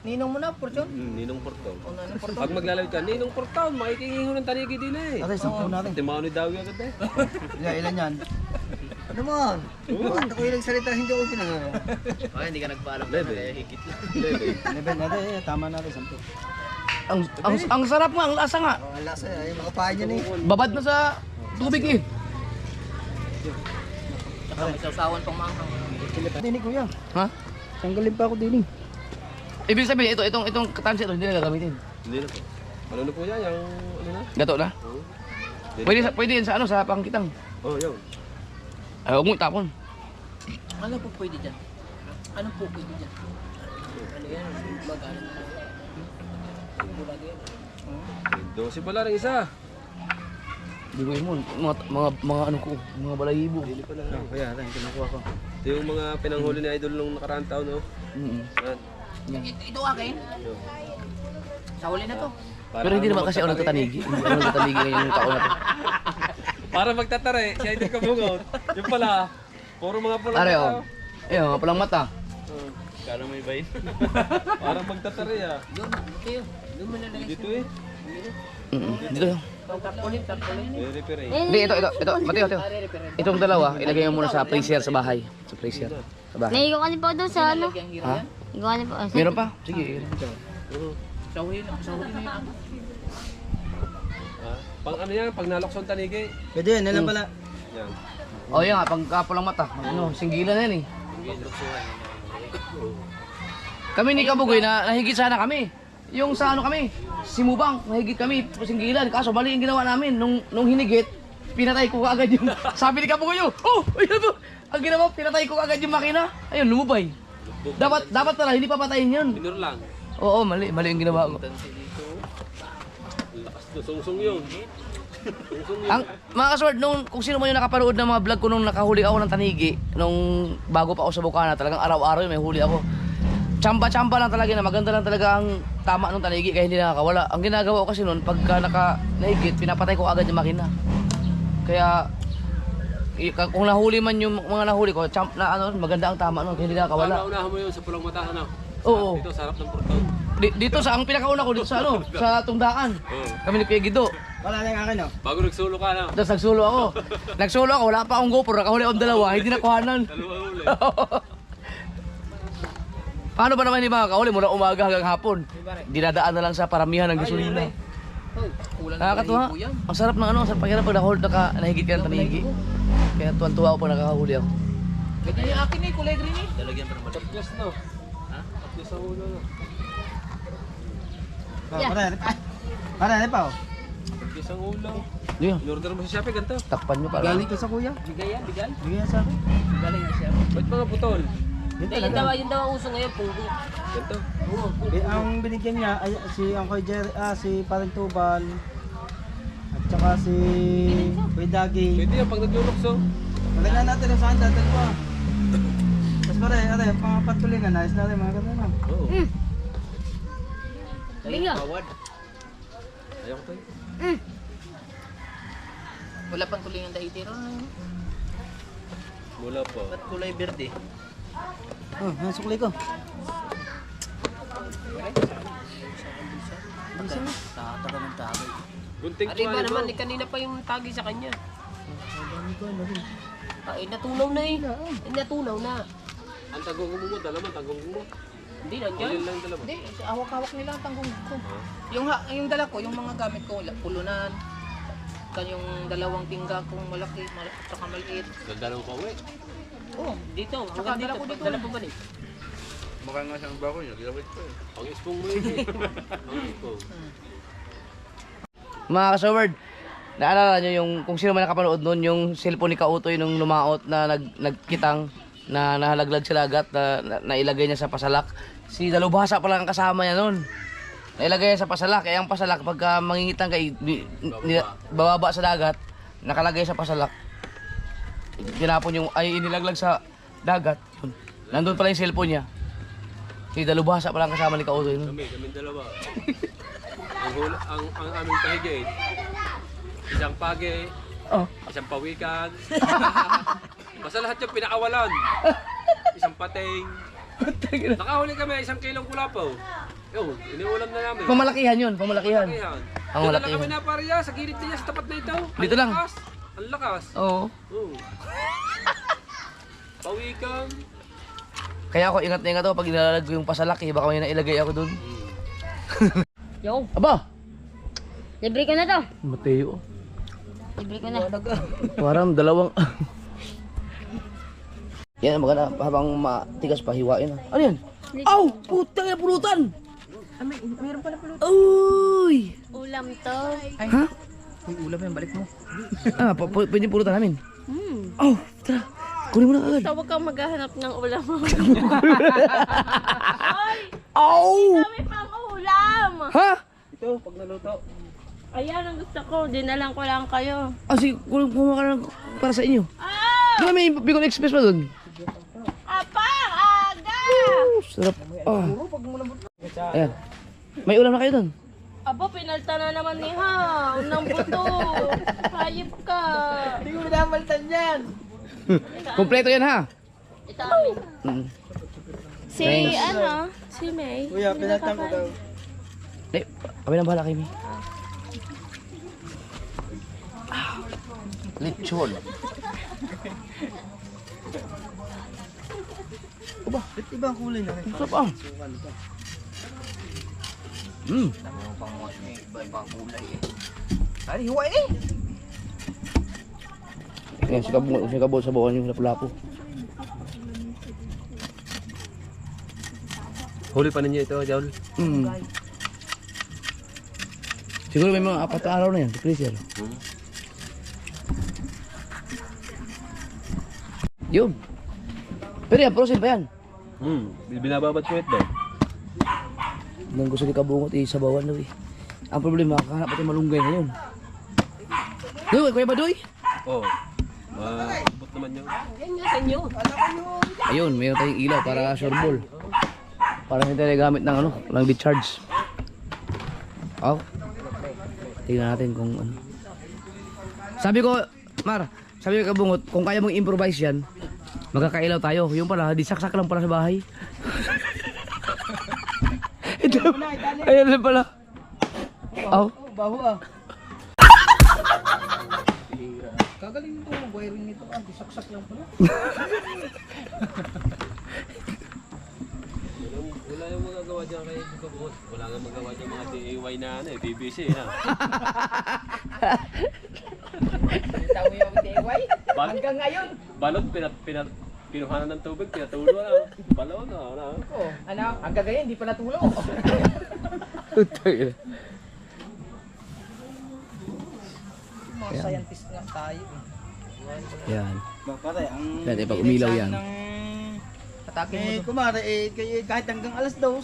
Ninong mo na, Fortune? Ninong Portaw. O, Ninong Fortune. Pag maglalawit ka, Ninong Portaw, makikingiho ng tanigi din eh. Atay, 10 natin. Timao ni Dawi agad eh. Ilan yan? Ano man? Bakit ako yung salita, hindi ako pinagawa. Hindi ka nagpaalam. Higit lang. Lebe. Level natin, tama natin 10. Ang sarap nga, ang lasa nga. Wala sa'yo, ay mga pahay niyan eh. Babad na sa tubig eh. Tsaka may sausawan pang manghang. Dini kuya, Ha? tanggalin pa ako dini. Ibig sabihin, itong katansi ito, hindi na gagamitin. Hindi na po. Ano po yan? Yung ano na? Gato na. Pwede yan sa ano, sa pangkitang. Oh, yun. Ay, huwag mo itapon. Ano po pwede dyan? Ano po pwede dyan? Ano yan? Magkano? Bulado yan. 12 pala rin isa. Bigay mo, mga ano ko, mga balahibo. Kaya, rin, kinukuha ko. Ito yung mga pinanghuli ni Idol nung nakaraang taon, no? Yan. Ito akin? Sa huli na to. Pero hindi naman kasi ako nagtatanigi. Hindi ako nagtatanigi ngayong taon na to. Para magtatare, si Idol Kabungot. Yung pala, puro mga pula. Are, oh. Ayun, mga palang mata. Kala may bayin. Para magtatare, ah. Doon, kayo. Doon mo nalagay Dito eh. Dito yun. Tarpaulin. Very pere. Hindi, ito. Mateo. Itong dalawa, ilagay mo muna sa freezer sa bahay. Sa freezer. Sa bahay. Naigo ka niyo po doon sa ano? Ha? Naigo ka niyo po. Meron pa? Sige. Sa huli na yan. Pang ano yan, pag nalokson tanigi. Pwede yan, yan lang pala. Yan. O yan nga, pagkapalang mata. Ano, singgilan yan eh. Kami ni Kabugoy na nahigit sana kami. Yung sa ano kami, Simubang, nahigit kami, singgilan. Kaso mali yung ginawa namin. Nung hinigit, pinatay ko agad yung... Sabi ni Kabugoy, oh, ayun po. Ang ginawa, pinatay ko agad yung makina. Ayun, lumubay. Dapat pala, hindi pa patayin yun. Minor lang. Oo, mali yung ginawa ko. Lakas to, sungsung yun. Ang mga kasword, kung sino man yung nakapanood ng mga vlog ko nung nakahuli ako ng tanigi, nung bago pa ako sa Bukana, talagang araw-araw yun, may huli ako. Tsamba-tsamba lang talaga na maganda lang talaga ang tama ng tanigi kaya hindi nakakawala. Ang ginagawa ko kasi noon, pagka nahigit, pinapatay ko agad yung makina. Kaya, kung nahuli man yung mga nahuli ko, maganda ang tama noon kaya hindi nakakawala. Unahan mo yun sa pulang mata, ano? Oo. Dito, sa harap ng portol. Dito sa, ang pinakauna ko, dito sa ano, sa Tungdaan. Kami ni Kuya Guido. Wala na yung akin, no? Bago nagsulo ka, no? Tapos nagsulo ako, wala pa akong GoPro, nakahuli akong dalawa, hindi nakuhanan. Dalawa huli. Paano ba naman hindi makakahuli mula umaga hanggang hapon? Dinadaan na lang sa paramihan ng gasolina. Kulang na Nakakatuwa. balahibo yan. Ang sarap ng ano, ang sarap pag nahigit ka ng tanigi. Kaya tuwan-tuwa ako pag nakahuli ako. Ganyan yung akin eh, kulay green eh. Tapos, no? Tapos sa ulo, no? Pare pa, oh. Tapos ang ulo. Yun, In-order mo sa Shopee, ganito. takpan nyo para. Galing ko sa kuya. Bigay yan. Bigyan yan sa akin. Galing siya. Ba't mga putol? Yun Yun talaga. daw ang uso ngayon, punggo. Ganito. Ang binigyan niya ay si Uncle Jerry, si Parang Tubal. At saka si Kuya Dagi. Pwede yan, pag naglulukso. Malagyan natin ang saan datan ko. Tapos pare, patulingan, ayos natin mga ganun na. Oo. Bingo. Ayaw ko tayo. Wala pang tuloy yung daitiro. Wala pa. Ba't kulay berde? Oh, ang sukli ko. Tataga ng tagay. Gunting At iba naman, kanina pa yung tagi sa kanya. Ay, natunaw na eh. Ay, natunaw na. Ang tagong mo, dalaman, tagong mo. Hindi, nandiyan. Alin lang dalaman. Hindi, hawak-hawak nila ang tanggung ko. Yung dala ko, yung mga gamit ko, pulunan. Yung dalawang tingga kong malaki, tsaka maliit. Ganda pa uwi. Oh, Dito, Tsaka hanggang dala dito. ko dito. Dala pa ba rin? Mukha nga siyang bako niya, ginawit ko eh. Ang ispong mo yun eh. Ang ispong. Mga kasaward, naalala nyo yung kung sino man nakapanood nun, yung cellphone ni Kautoy nung lumaot na nagkitang na nahalaglag sa dagat na nailagay niya sa pasalak. Si Dalubhasa pala ang kasama niya nun. Nailagay niya sa pasalak, kaya ang pasalak pagka mangingitang kay bababa sa dagat, nakalagay sa pasalak. Tinapon yung ay inilaglag sa dagat. Yun. Nandun pala yung cellphone niya. Si Dalubhasa pala ang kasama ni Kautoy nun. Kami dalawa. ang aming pahigit. Isang pagi, isang pawikan. Basta lahat yung pinakawalan. Isang pating. Nakahuli kami, 1 kilong kulapaw. Yun, iniulam na namin. Pamalakihan yun, pamalakihan. Pamalakihan. Ang Dito lang malakihan. kami na pariya, sa gilid niya, sa tapat na ito. Dito lang. Ang lakas. Oo. Oo. Pawikan. Kaya ako ingat na ingat ako pag ilalag ko yung pasalak eh. Baka may nailagay ako dun. Yo, Aba! libre ko na to. Mateo. Libre ko na. Parang dalawang... Yan, maganda. Habang matigas pa, hiwain na. Ano yan? Aw! Putang yan, pulutan! Mayroon pala pulutan. Uy! Ulam to. Ha? Uy, ulam yan, balik mo. Pwede pulutan namin. Hmm. Oh, tara. Kunin mo na agad. Tawag kang maghahanap ng ulam. Oh! Kami pang ulam. Ha? Ito, pag naluto. Ayan ang gusto ko. Dinalang ko lang kayo. Ah, sige, kumuha ka lang para sa inyo. Ah! Di ba may Bicol Express pa doon? Apang aga! Sarap. Ah. Ayan. May ulam na kayo doon. Aba, pinalta na naman ni Ha. Unang buto. Hayop ka. Hindi ko minamaltan yan. Kompleto yan ha. Ito amin. Mm. Si Thanks. ano? Si May. Kuya, Hindi pinaltan ko nakakain. daw. Eh, kami nang bahala kay Mi. Lechon. Ba't iba ang kulay na rin? Sarap ah. Mm. Ay, hiwa eh. Yan, si Kabol sa bawang yung lapu-lapu. Huli pa ninyo ito, Joel. Mm. Siguro may mga 4 araw na yan, sa freezer. Yun. Pero yan, prosin pa yan. Binababad ko ito. Nang gusto ni Kabungot, isabawan daw eh. Ang problema, kahanap natin malunggay ngayon. Doy, Kuya Badoy? Oo. Maabot naman yun. Yan nga sa inyo. Ayun, mayroon tayong ilaw para sureball. Para hindi tayo gamit ng ano, ng discharge. Oh. Tingnan natin kung ano. Sabi ko, Mar, sabi ko Kabungot, kung kaya mong improvise yan, magkakailaw tayo. Yung pala, di saksak lang pala sa bahay. Ito, ayan na pala. Oh. Baho ah. Kagaling nito ang wiring nito. Ah, saksak lang pala. Wala yung magagawa dyan kay Bukabot. Wala nga magawa dyan mga DIY na ano eh, BBC na. Tao yung DIY. Hanggang ngayon. Balot, pinuhanan ng tubig, pinatulo na. Balon na, ano. Oh, ano? Hanggang ngayon, hindi pa natulo. Mga scientist lang tayo eh. Yan. Pare, ang Dati pag umilaw yan. Atake mo Eh, to. kumare, kahit hanggang alas 2.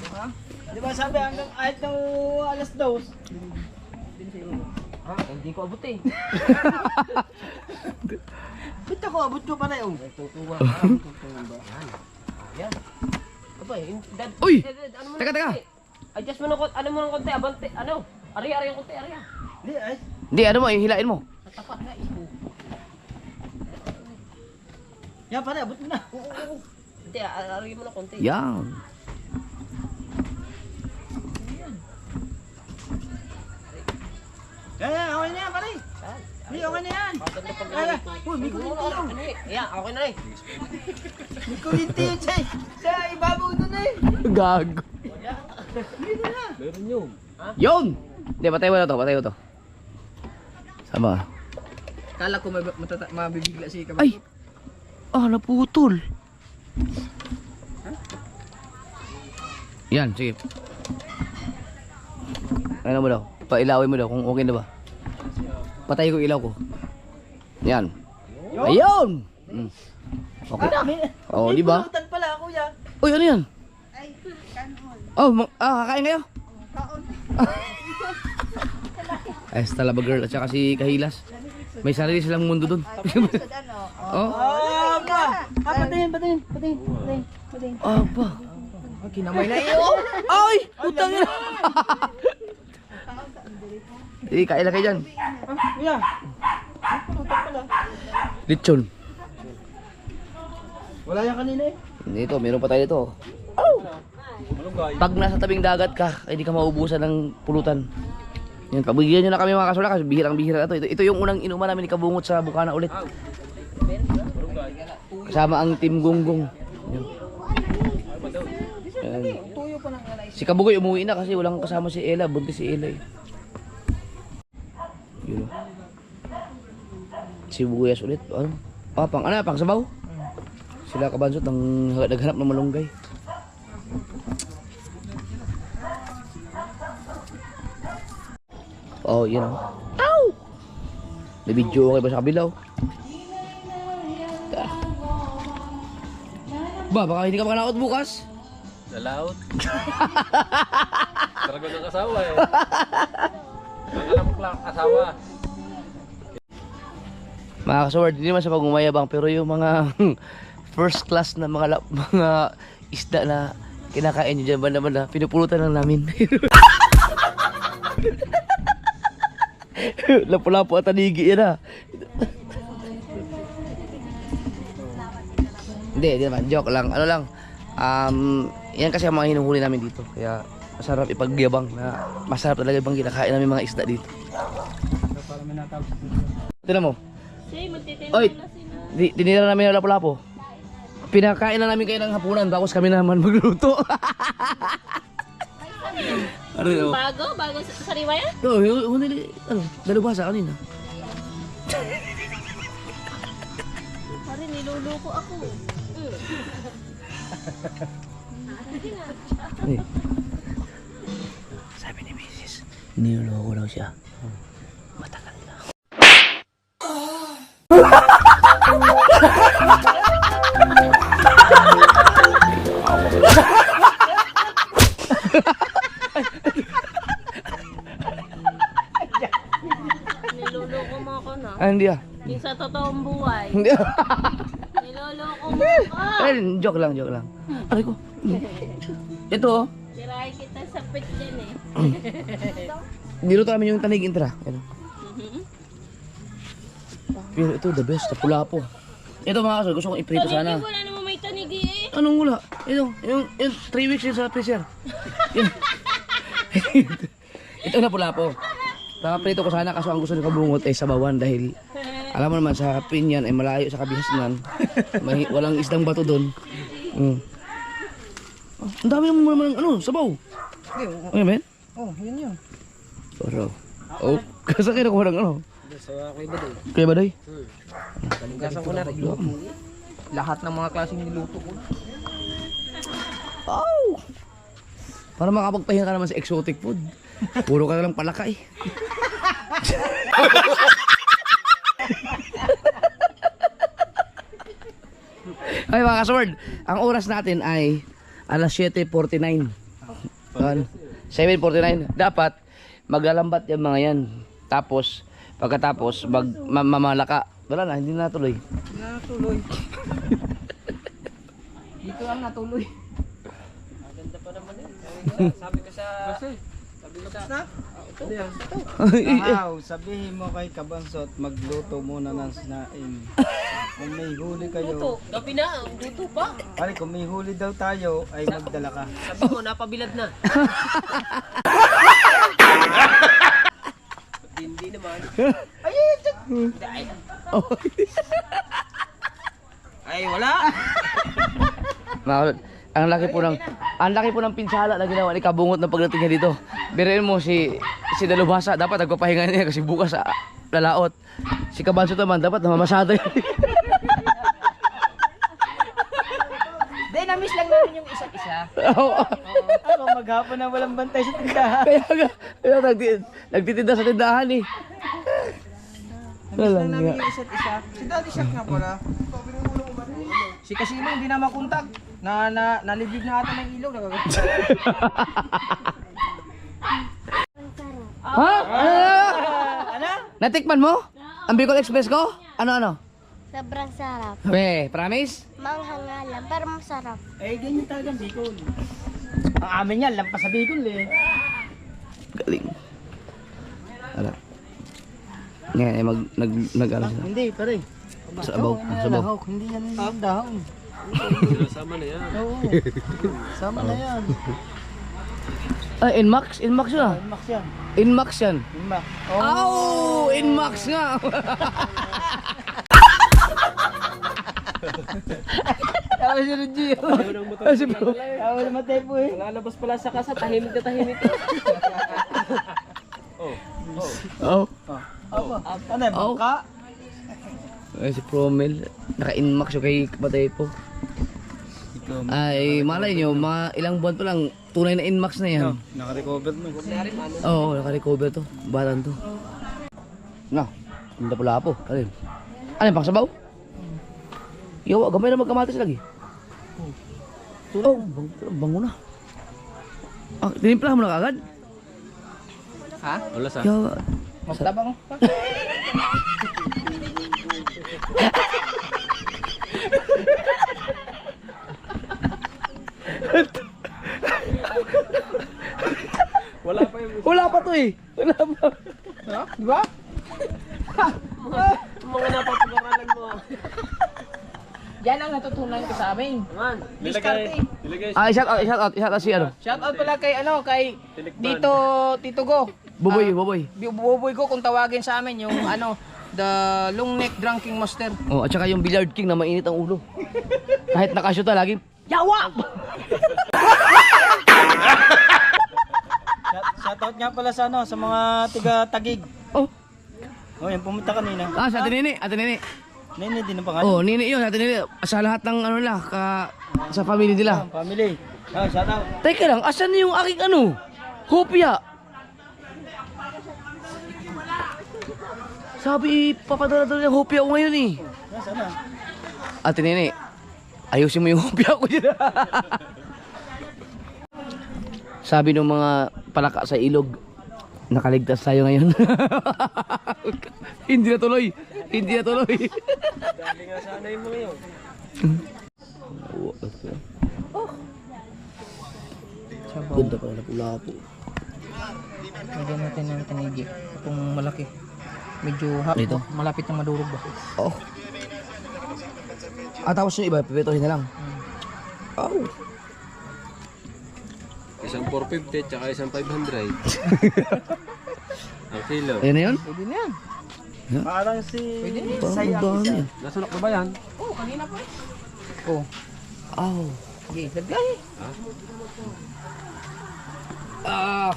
Ha? Di ba sabi hanggang kahit ng alas 2? Ha? Hindi ko abot eh. Ba't ako abot ko pare? Oh. Yan. Aba, Uy! ano mo Teka, teka. Adjust mo ng konti. Ano mo ng konti? Abante. Ano? Ari yung konti. Ari. Hindi, ay. Hindi, ano mo, hilain mo. Tapat na ipo. Yan pare, abot mo na. Hindi, ari mo ng konti. Yan. Yan, okay na yan pare. Hindi, okay na yan. Pagod na pag Uy, may kulinti yun. Ano eh? Yeah, okay na rin. May kulinti yun, Chay. Sa ibabaw doon eh. Gago. Meron yun. Yun! Hindi, patay mo na to, patay mo to. Sama. Kala ko mabibigla si Kabungot. Ay! Ah, naputol. Yan, sige. Ano mo daw? Pailawin mo daw kung okay na ba. Patay ko ilaw ko. Yan. Ayun! Mm. Okay. Oh, di ba? Pulutan pala, kuya. Uy, ano yan? Ay, kanon. Oh, kakain kayo? Kaon. Ay, Talaba Girl at saka si Kahilas. May sarili silang mundo dun. Sa ano? Oh, Ah, ba? Patayin. aba. Kinamay na iyo. Ay! Putang ina! Sige, kain lang kayo dyan. Kuya. Lechon. Wala yan kanina eh. Dito, meron pa tayo dito. Malunggay. Pag nasa tabing dagat ka, ay di ka maubusan ng pulutan. Yan, pabigyan nyo na kami mga kasula kasi bihirang-bihira na to. Ito yung unang inuman namin ni Kabungot sa Bukana ulit. Kasama ang Team Gonggong. Yan. Yan. Si Kabugoy umuwi na kasi walang kasama si Ella. Buntis si Ella eh. Yun. Si Buguyas ulit. Ano? Pang sabaw? Sila Kabansot naghanap ng malunggay. Oh, you know. Ow! May video okay ba sa kabila, oh? Ba, baka hindi ka makalaot bukas? Lalaot. Tarago ng asawa eh. Ang alam ko lang asawa. Mga kasword, hindi naman sa pag-umayabang, pero yung mga first class na mga isda na kinakain nyo dyan, banda-banda, pinupulutan lang namin. Lapu-lapu at tanigi yan ah. Hindi naman, joke lang. Ano lang, yan kasi ang mga hinuhuli namin dito. Kaya masarap ipagyabang na masarap talaga ibang kinakain namin mga isda dito. Tignan mo. Say, magtitinda Oy, na sila. tinira namin yung lapu-lapu. Pinakain na namin kayo ng hapunan, tapos kami naman magluto. Ano yun? Bago sa sariwa yan? Oo, dalubhasa kanina. Pare, niluluko ako. Eh. Sabi ni Mrs. Niloloko daw siya. Matagal na. Niluluko mo ako na. Hindi ah. Yung sa totoong buhay. Hindi ah. Niluluko mo ako. Ay, joke lang. Aray ko. Ito oh. Tirahin kita sa pit dyan eh. Niluto namin yung tanig intra. Ano? Pero ito the best, lapu-lapu. Ito mga kasol, gusto kong iprito sana. Wala naman may tanigi eh. Anong wala? Ito, yung 3 weeks yun sa freezer. Yun. Ito lapu-lapu. Nakaprito ko sana kaso ang gusto ni Kabungot ay sabawan dahil alam mo naman sa Pinyan ay malayo sa Kabihasnan. Walang isdang bato doon. Ang dami naman ng sabaw. Okay, men? Oh, yun. Oro. Oh, kasi kinukuha ng ano? Sa kay Baday. Kaya ba day? Kasan ko na rin. Lahat ng mga klaseng niluto ko. Oh! Para makapagpahinga ka naman sa exotic food. Puro ka lang palaka eh. Ay mga kasword, ang oras natin ay alas 7:49. 7:49. Dapat maglalambat yung mga yan. Tapos, pagkatapos, mamalaka. Wala na, hindi na natuloy. Natuloy. Dito lang natuloy. Maganda pa naman eh. Sabi ko sa... Sabihin mo kay Kabansot, magluto muna ng sinaing. Kung may huli Luto. kayo, Gabi na. Luto pa. pare kung may huli daw tayo, ay magdala ka. Sabi mo, napabilad na. Hindi naman. Ay, wala. Mga kasword, ang laki po ng pinsala na ginawa ni Kabungot na pagdating niya dito. Biruin mo si Dalubhasa, dapat nagpapahinga niya kasi bukas lalaot. Si Kabansot naman, dapat namamasada yun. Hindi, na-miss lang namin yung isa't isa. Ako maghapon na walang bantay sa tindahan. Kaya nagtitinda sa tindahan eh. Na-miss lang namin yung isa't isa. Si Daddy Shack nga pala. Si Casino hindi na makontak. Nalibig na ata ng ilaw. Ha? Ano? Natikman mo? Ang Bicol Express ko? Ano? Sobrang sarap. Promise? Manghang nga lang, pero masarap. Eh, ganyan talagang Bicol. Ang amin yan, lampas sa Bicol eh. Galing. Ala. Ngayon ay nag-alam sila. Hindi, pare. Sa abaw. Sa abaw. Lahok, hindi yan dahon. Sama na yan. Oo. Sama na yan. Ay, Inmax? Inmax yun ah. Max yan. Inmax yan. Max. Oh, Inmax nga. Tawa si Reggie. Tawa naman tayo po eh. Lalabas pala sa kasa, tahimik na tahimik. Oh. Ano yung bangka? Ay, si Promel. Naka-Inmax yung kay Patay po. Ay, malay nyo, mga ilang buwan pa lang, tunay na Inmax na yan. Naka-recover mo. Oo, naka-recover to. Batan to. Na, hindi pula po. Alin? Alin, pang sabaw? Yawa, gamay na magkamatis lagi. Oh, bango na. Ah, tinimpla mo na kagad? Ha? Wala sa. Yawa. Magtabang pa. Wala pa yung Wala pa to eh. Wala pa. Ha? Di ba? Mga napapag-aralan mo. Yan ang natutunan ko sa amin. Man, Diskarte. nilagay Ah, shout out si ano? Shout out pala kay Tilikman. Tito Go. Buboy, buboy. Buboy ko kung tawagin sa amin yung the long neck drinking master. Oh, at saka yung billiard king na mainit ang ulo. Kahit nakashoot lagi. Yawa! Shoutout nga pala sa sa mga tiga-tagig. Oh, Oh, yan pumunta kanina. ah, sa Ate Nini, Ate Nini. Nini din ang pangalan. Oh, Nini yun, Ate Nini. Sa lahat ng ano nila, sa family nila. Family. Oh, shoutout. Teka lang, asan na yung aking hopya? Sabi, papadala-dala yung hopya ko ngayon eh. Sana. Ate Nini, ayusin mo yung hopya ko dyan. Sabi ng mga palaka sa ilog, nakaligtas tayo ngayon. Hindi na tuloy. Hindi na tuloy. Dali nga sana yung mga yun. Ganda pala na pula po. Lagyan natin ng tanigi. Itong malaki. Medyo Dito? malapit na madurog ba? Oh. Ah, tapos yung iba, pipitohin na lang. Oh. Isang 450 tsaka isang 500. Ang kilo. Ayan na yun? Pwede na yan. Parang si Parang dami yan. Nasulok na ba yan? Oh, kanina pa eh. Oh, Oh. sige, lagay. Ah.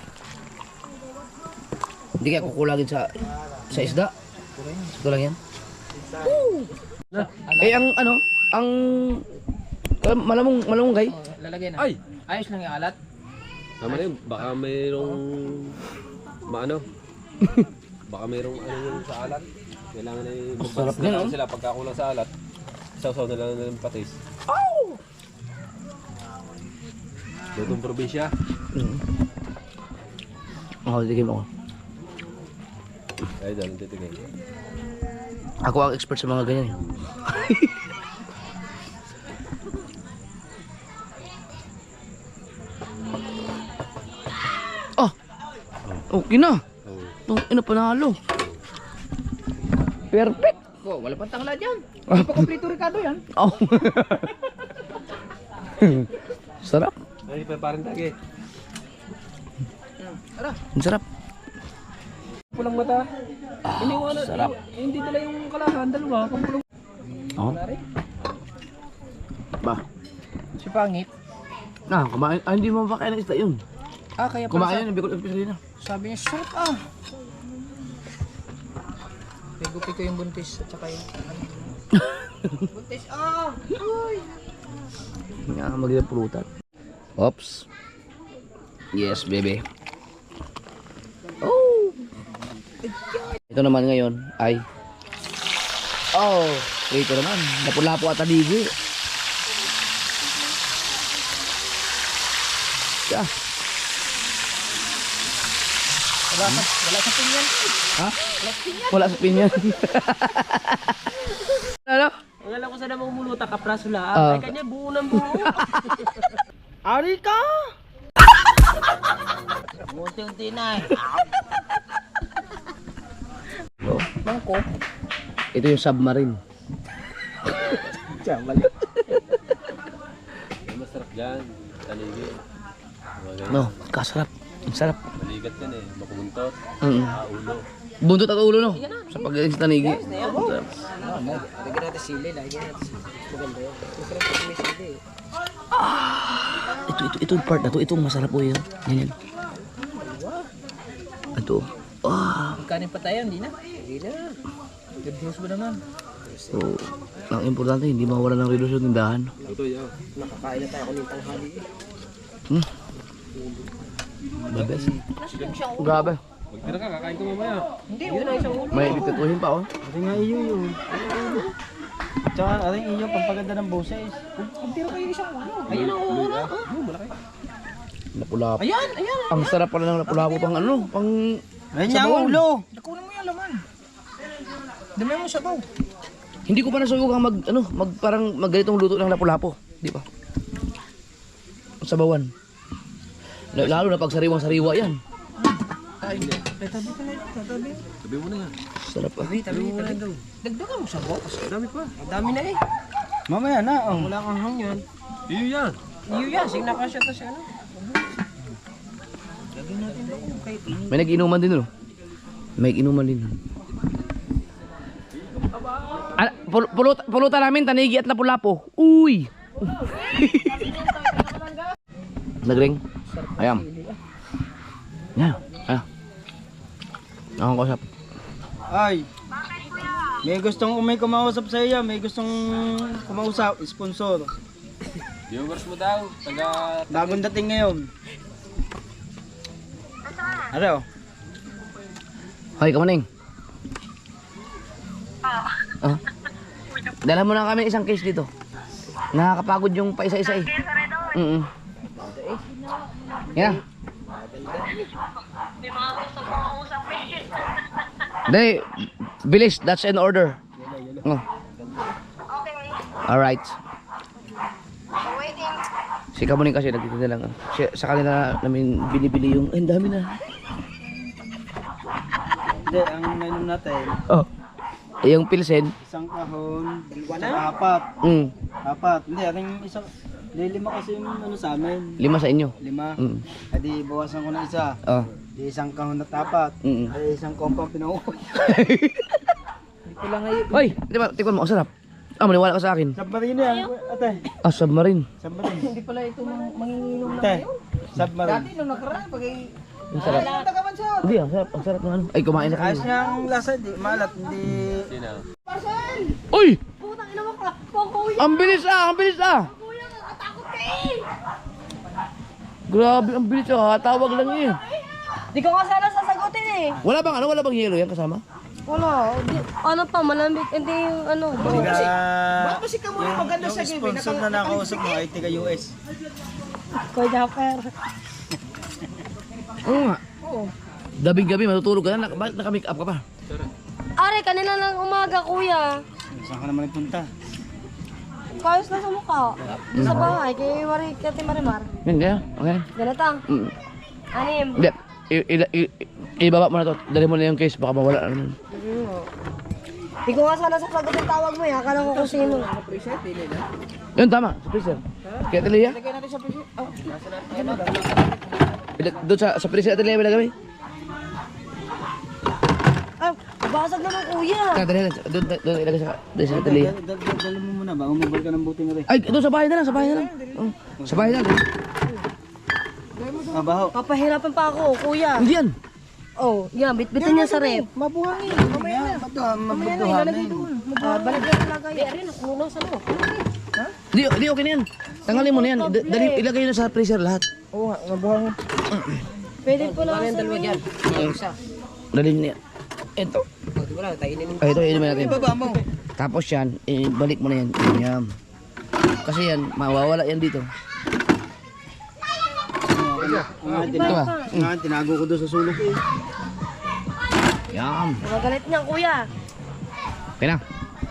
Hindi kaya kukulagin sa isda. Ito lang yan. Eh ang malamong gay. Oh, lalagay na. Ay! Ayos lang yung alat. Tama na yun. Baka mayroong baka mayroong yung sa alat. Kailangan na sarap magbalas yan, na sila pagkakulang sa alat. Sausaw na lang ng patis. Lutong probinsya. Ako, titigim ako. Ay, dahil titigay. Ako ang expert sa mga ganyan. Oh! Okay na. Itong ina panalo. Perfect. Oh, wala pang tangla dyan. Hindi pa kompleto Ricardo yan. Oh. Sarap. Ay, parang tagi. Ang sarap. Pulang mata. Iniwanan. sarap. Hindi dala yung kalahan. Dalawa. Pampulong. Oh. Ba. Si Pangit. Kumain. Hindi mo mapakain ng isda yun. Kaya pala Kumain yun. Bikot episode na. sabi niya, sarap Pigupi ko yung buntis at saka yung buntis, Uy! Nga magiging pulutan. Oops. Yes, baby. Oh! Ito naman ngayon ay ito naman. Lapu-lapu at aligi. Yeah. Wala sa pinyan. Ha? Wala sa pinyan. Ano? ang alam ko sa namang muluta, kapraso lang. Ah. Ay, kanya buo ng buo. Ari ka! Unti-unti na Oh. Bangko. Ito yung submarine. Masarap dyan. Tanigi. No, kasarap. Ang sarap. Maligat yan eh. Mapuntot. Ulo. Buntot at ulo no. Sa pagkain sa tanigi. Lagyan natin sili, maganda yun. Masarap pag may sili. Ito yung part na to. Ito ang masarap po yun. Yan. Ito. Kanin pa tayo, hindi na. Hindi na. Good news ba naman? So, ang importante, hindi mawala ng relusyon tindahan. Ito yan. Nakakain na tayo ulit tanghali. The best. Grabe. Magtira ka, kakain ko mamaya. Hindi, yun ang isang ulo. May bitutuhin pa oh. Ito nga iyo yun. Tsaka aring iyo pampaganda ng boses. Kung tiro kayo isang ulo. Ayun ang ulo. Malaki. Napulapo. Ayan, ayan. Ang sarap pala ng napulapo pang ano, pang Ayun niya ang ulo. Nakunan mo yung laman. Dami mo sabaw. Hindi ko pa nasubukan parang magganitong luto ng lapu-lapo, di ba? Sabawan. Lalo na pag sariwang-sariwa yan. Ay, hindi. Tabi ka na yun, tatabi. Sabi mo na yan. Sarap ah. Tabi mo daw. Dagdagan mo sabaw kasi Dami pa. ang dami na eh. Mamaya na. Oh. Wala kang hang yun. Iyo yan. Iyo yan, sing nakasya to siya ano. Lagyan natin daw kahit May nag-inuman din no? May inuman din. Pulutan namin, tanigi at lapu-lapo. Uy! Nagring? Ayam. Yan. Ayan. Ako ko sap. Ay. May kumausap sa iyo, may gustong kumausap, sponsor. Viewers mo daw. Bagong dating ngayon. Ano? Hoy, kamaning. Dala mo na kami isang case dito. Nakakapagod yung paisa-isa eh. Yan. Dali, bilis, that's an order. Oh. Alright. Waiting. Si Kamuning kasi nagtitinda lang. Sa kanila namin binibili yung, ang dami na. Hindi, ang nainom natin, Oh. Yung pilsen. isang kahon, apat. Apat. Hindi, ating isang, lima kasi yung ano sa amin. 5 sa inyo. 5. Adi, bawasan ko ng isa. Oh. Di isang kahon at apat. Adi, isang kompang pinauwi. Hindi ko lang ngayon. Hoy, di ba, tikman mo, ang sarap. Maniwala ka sa akin. Submarine yan, ate. Submarine. Submarine. Hindi pala ito manginginom na Ate, ngayon. submarine. Dati nung nakaraan, pag ay... Ang sarap. Wala nang tagaman siya. Hindi, ang sarap ng ano. Ay, kumain na Ayos kayo. niya ang lasa, di malat, hindi... Sino? Uy! Putang ina mo ka. Kuya, Ang bilis ah! Ang bilis ah! kuya, nakatakot ka eh. Grabe, ang bilis ah. Tawag lang eh. Di ko nga sana sasagutin eh. Wala bang yelo yan kasama? Wala. Ano pa, malambit. Hindi yung ano. Bakit kasi ka muna maganda sa game? Sponsor na nakausap mo ay tiga US. Kuya Japper. Oo nga. Gabing gabi, matutulog ka na. Bakit naka-make up ka pa? Are, kanina lang umaga, kuya. Saan ka naman nagpunta? Kayos na sa mukha. Doon sa bahay, kay Kati Marimar. Hindi ah. Okay. Ganatang. Anim. Hindi. Ibaba mo na to. Dali mo na yung case. Baka mawala na naman. Di ko nga sana sasagutin tawag mo eh. Akala ko kung sino. Preset, pili na. Yun, tama. Sa freezer. Kaya Atelia. Lagyan natin sa preset. Oh, nasa natin. Doon sa freezer Atelia. May lagay. Ay, basag naman kuya. Doon ilagay sa Atelia. Dali mo muna ba? Umubal ka ng buting rin. Ay, doon sa bahay na lang. Sa bahay na lang. Sa bahay na lang. Baho. Papahirapan pa ako, kuya. Hindi yan. Oh, yan. Bitbitin niya sa rep. Mabuhangin. Mamaya na. Mamaya na, ilalagay doon. Balik niya talaga. Di, rin. Nakunaw sa mo. Hindi, okay na yan. Tanggalin mo na yan. Dali, ilagay na sa freezer lahat. Oo nga, mabuhangin. Pwede po lang sa Dalawa dyan. Isa. Dali na yan. Ito. Wala, tainin mo. Ay, ito, inumin natin. Ibaba mo. Tapos yan, balik mo na yan. Yan. Kasi yan, mawawala yan dito. Ito ba? Tinago ko doon sa sulok eh. Yan. Magalit niya, kuya. Okay na.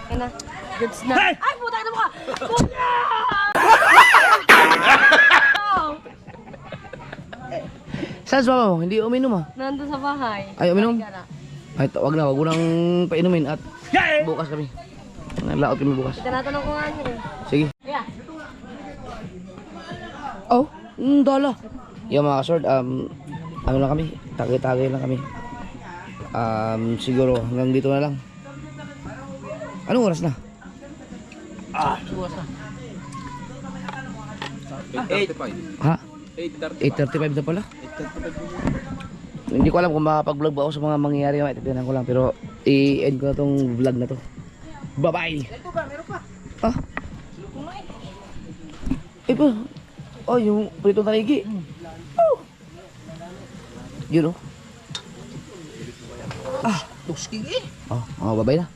Yan na. Goods na. Ay, puta ka ka! Kuya! Saan sa baba mo? Hindi uminom ah. Nandun sa bahay. Ay, uminom? Halika na. Ay, wag na, wag mo nang painumin at bukas kami. Laot kami bukas. Tinatanong ko nga niya eh. Sige. Kuya. Oh, dala. Yung mga sword, ano lang kami, tagay-tagay lang kami. Siguro hanggang dito na lang. Anong oras na? Suwas na. 8:35. Ha? 8:35 8:35. na pala. Hindi ko alam kung makapag-vlog ba ako sa mga mangyayari. Tignan ko lang, pero i-end ko na tong vlog na to. Bye-bye! Ito ba, meron pa? Ah? Eh pa? Oh, yung pritong tanigi. Oh! Yun oh. Tuskig eh. Oh, babay na.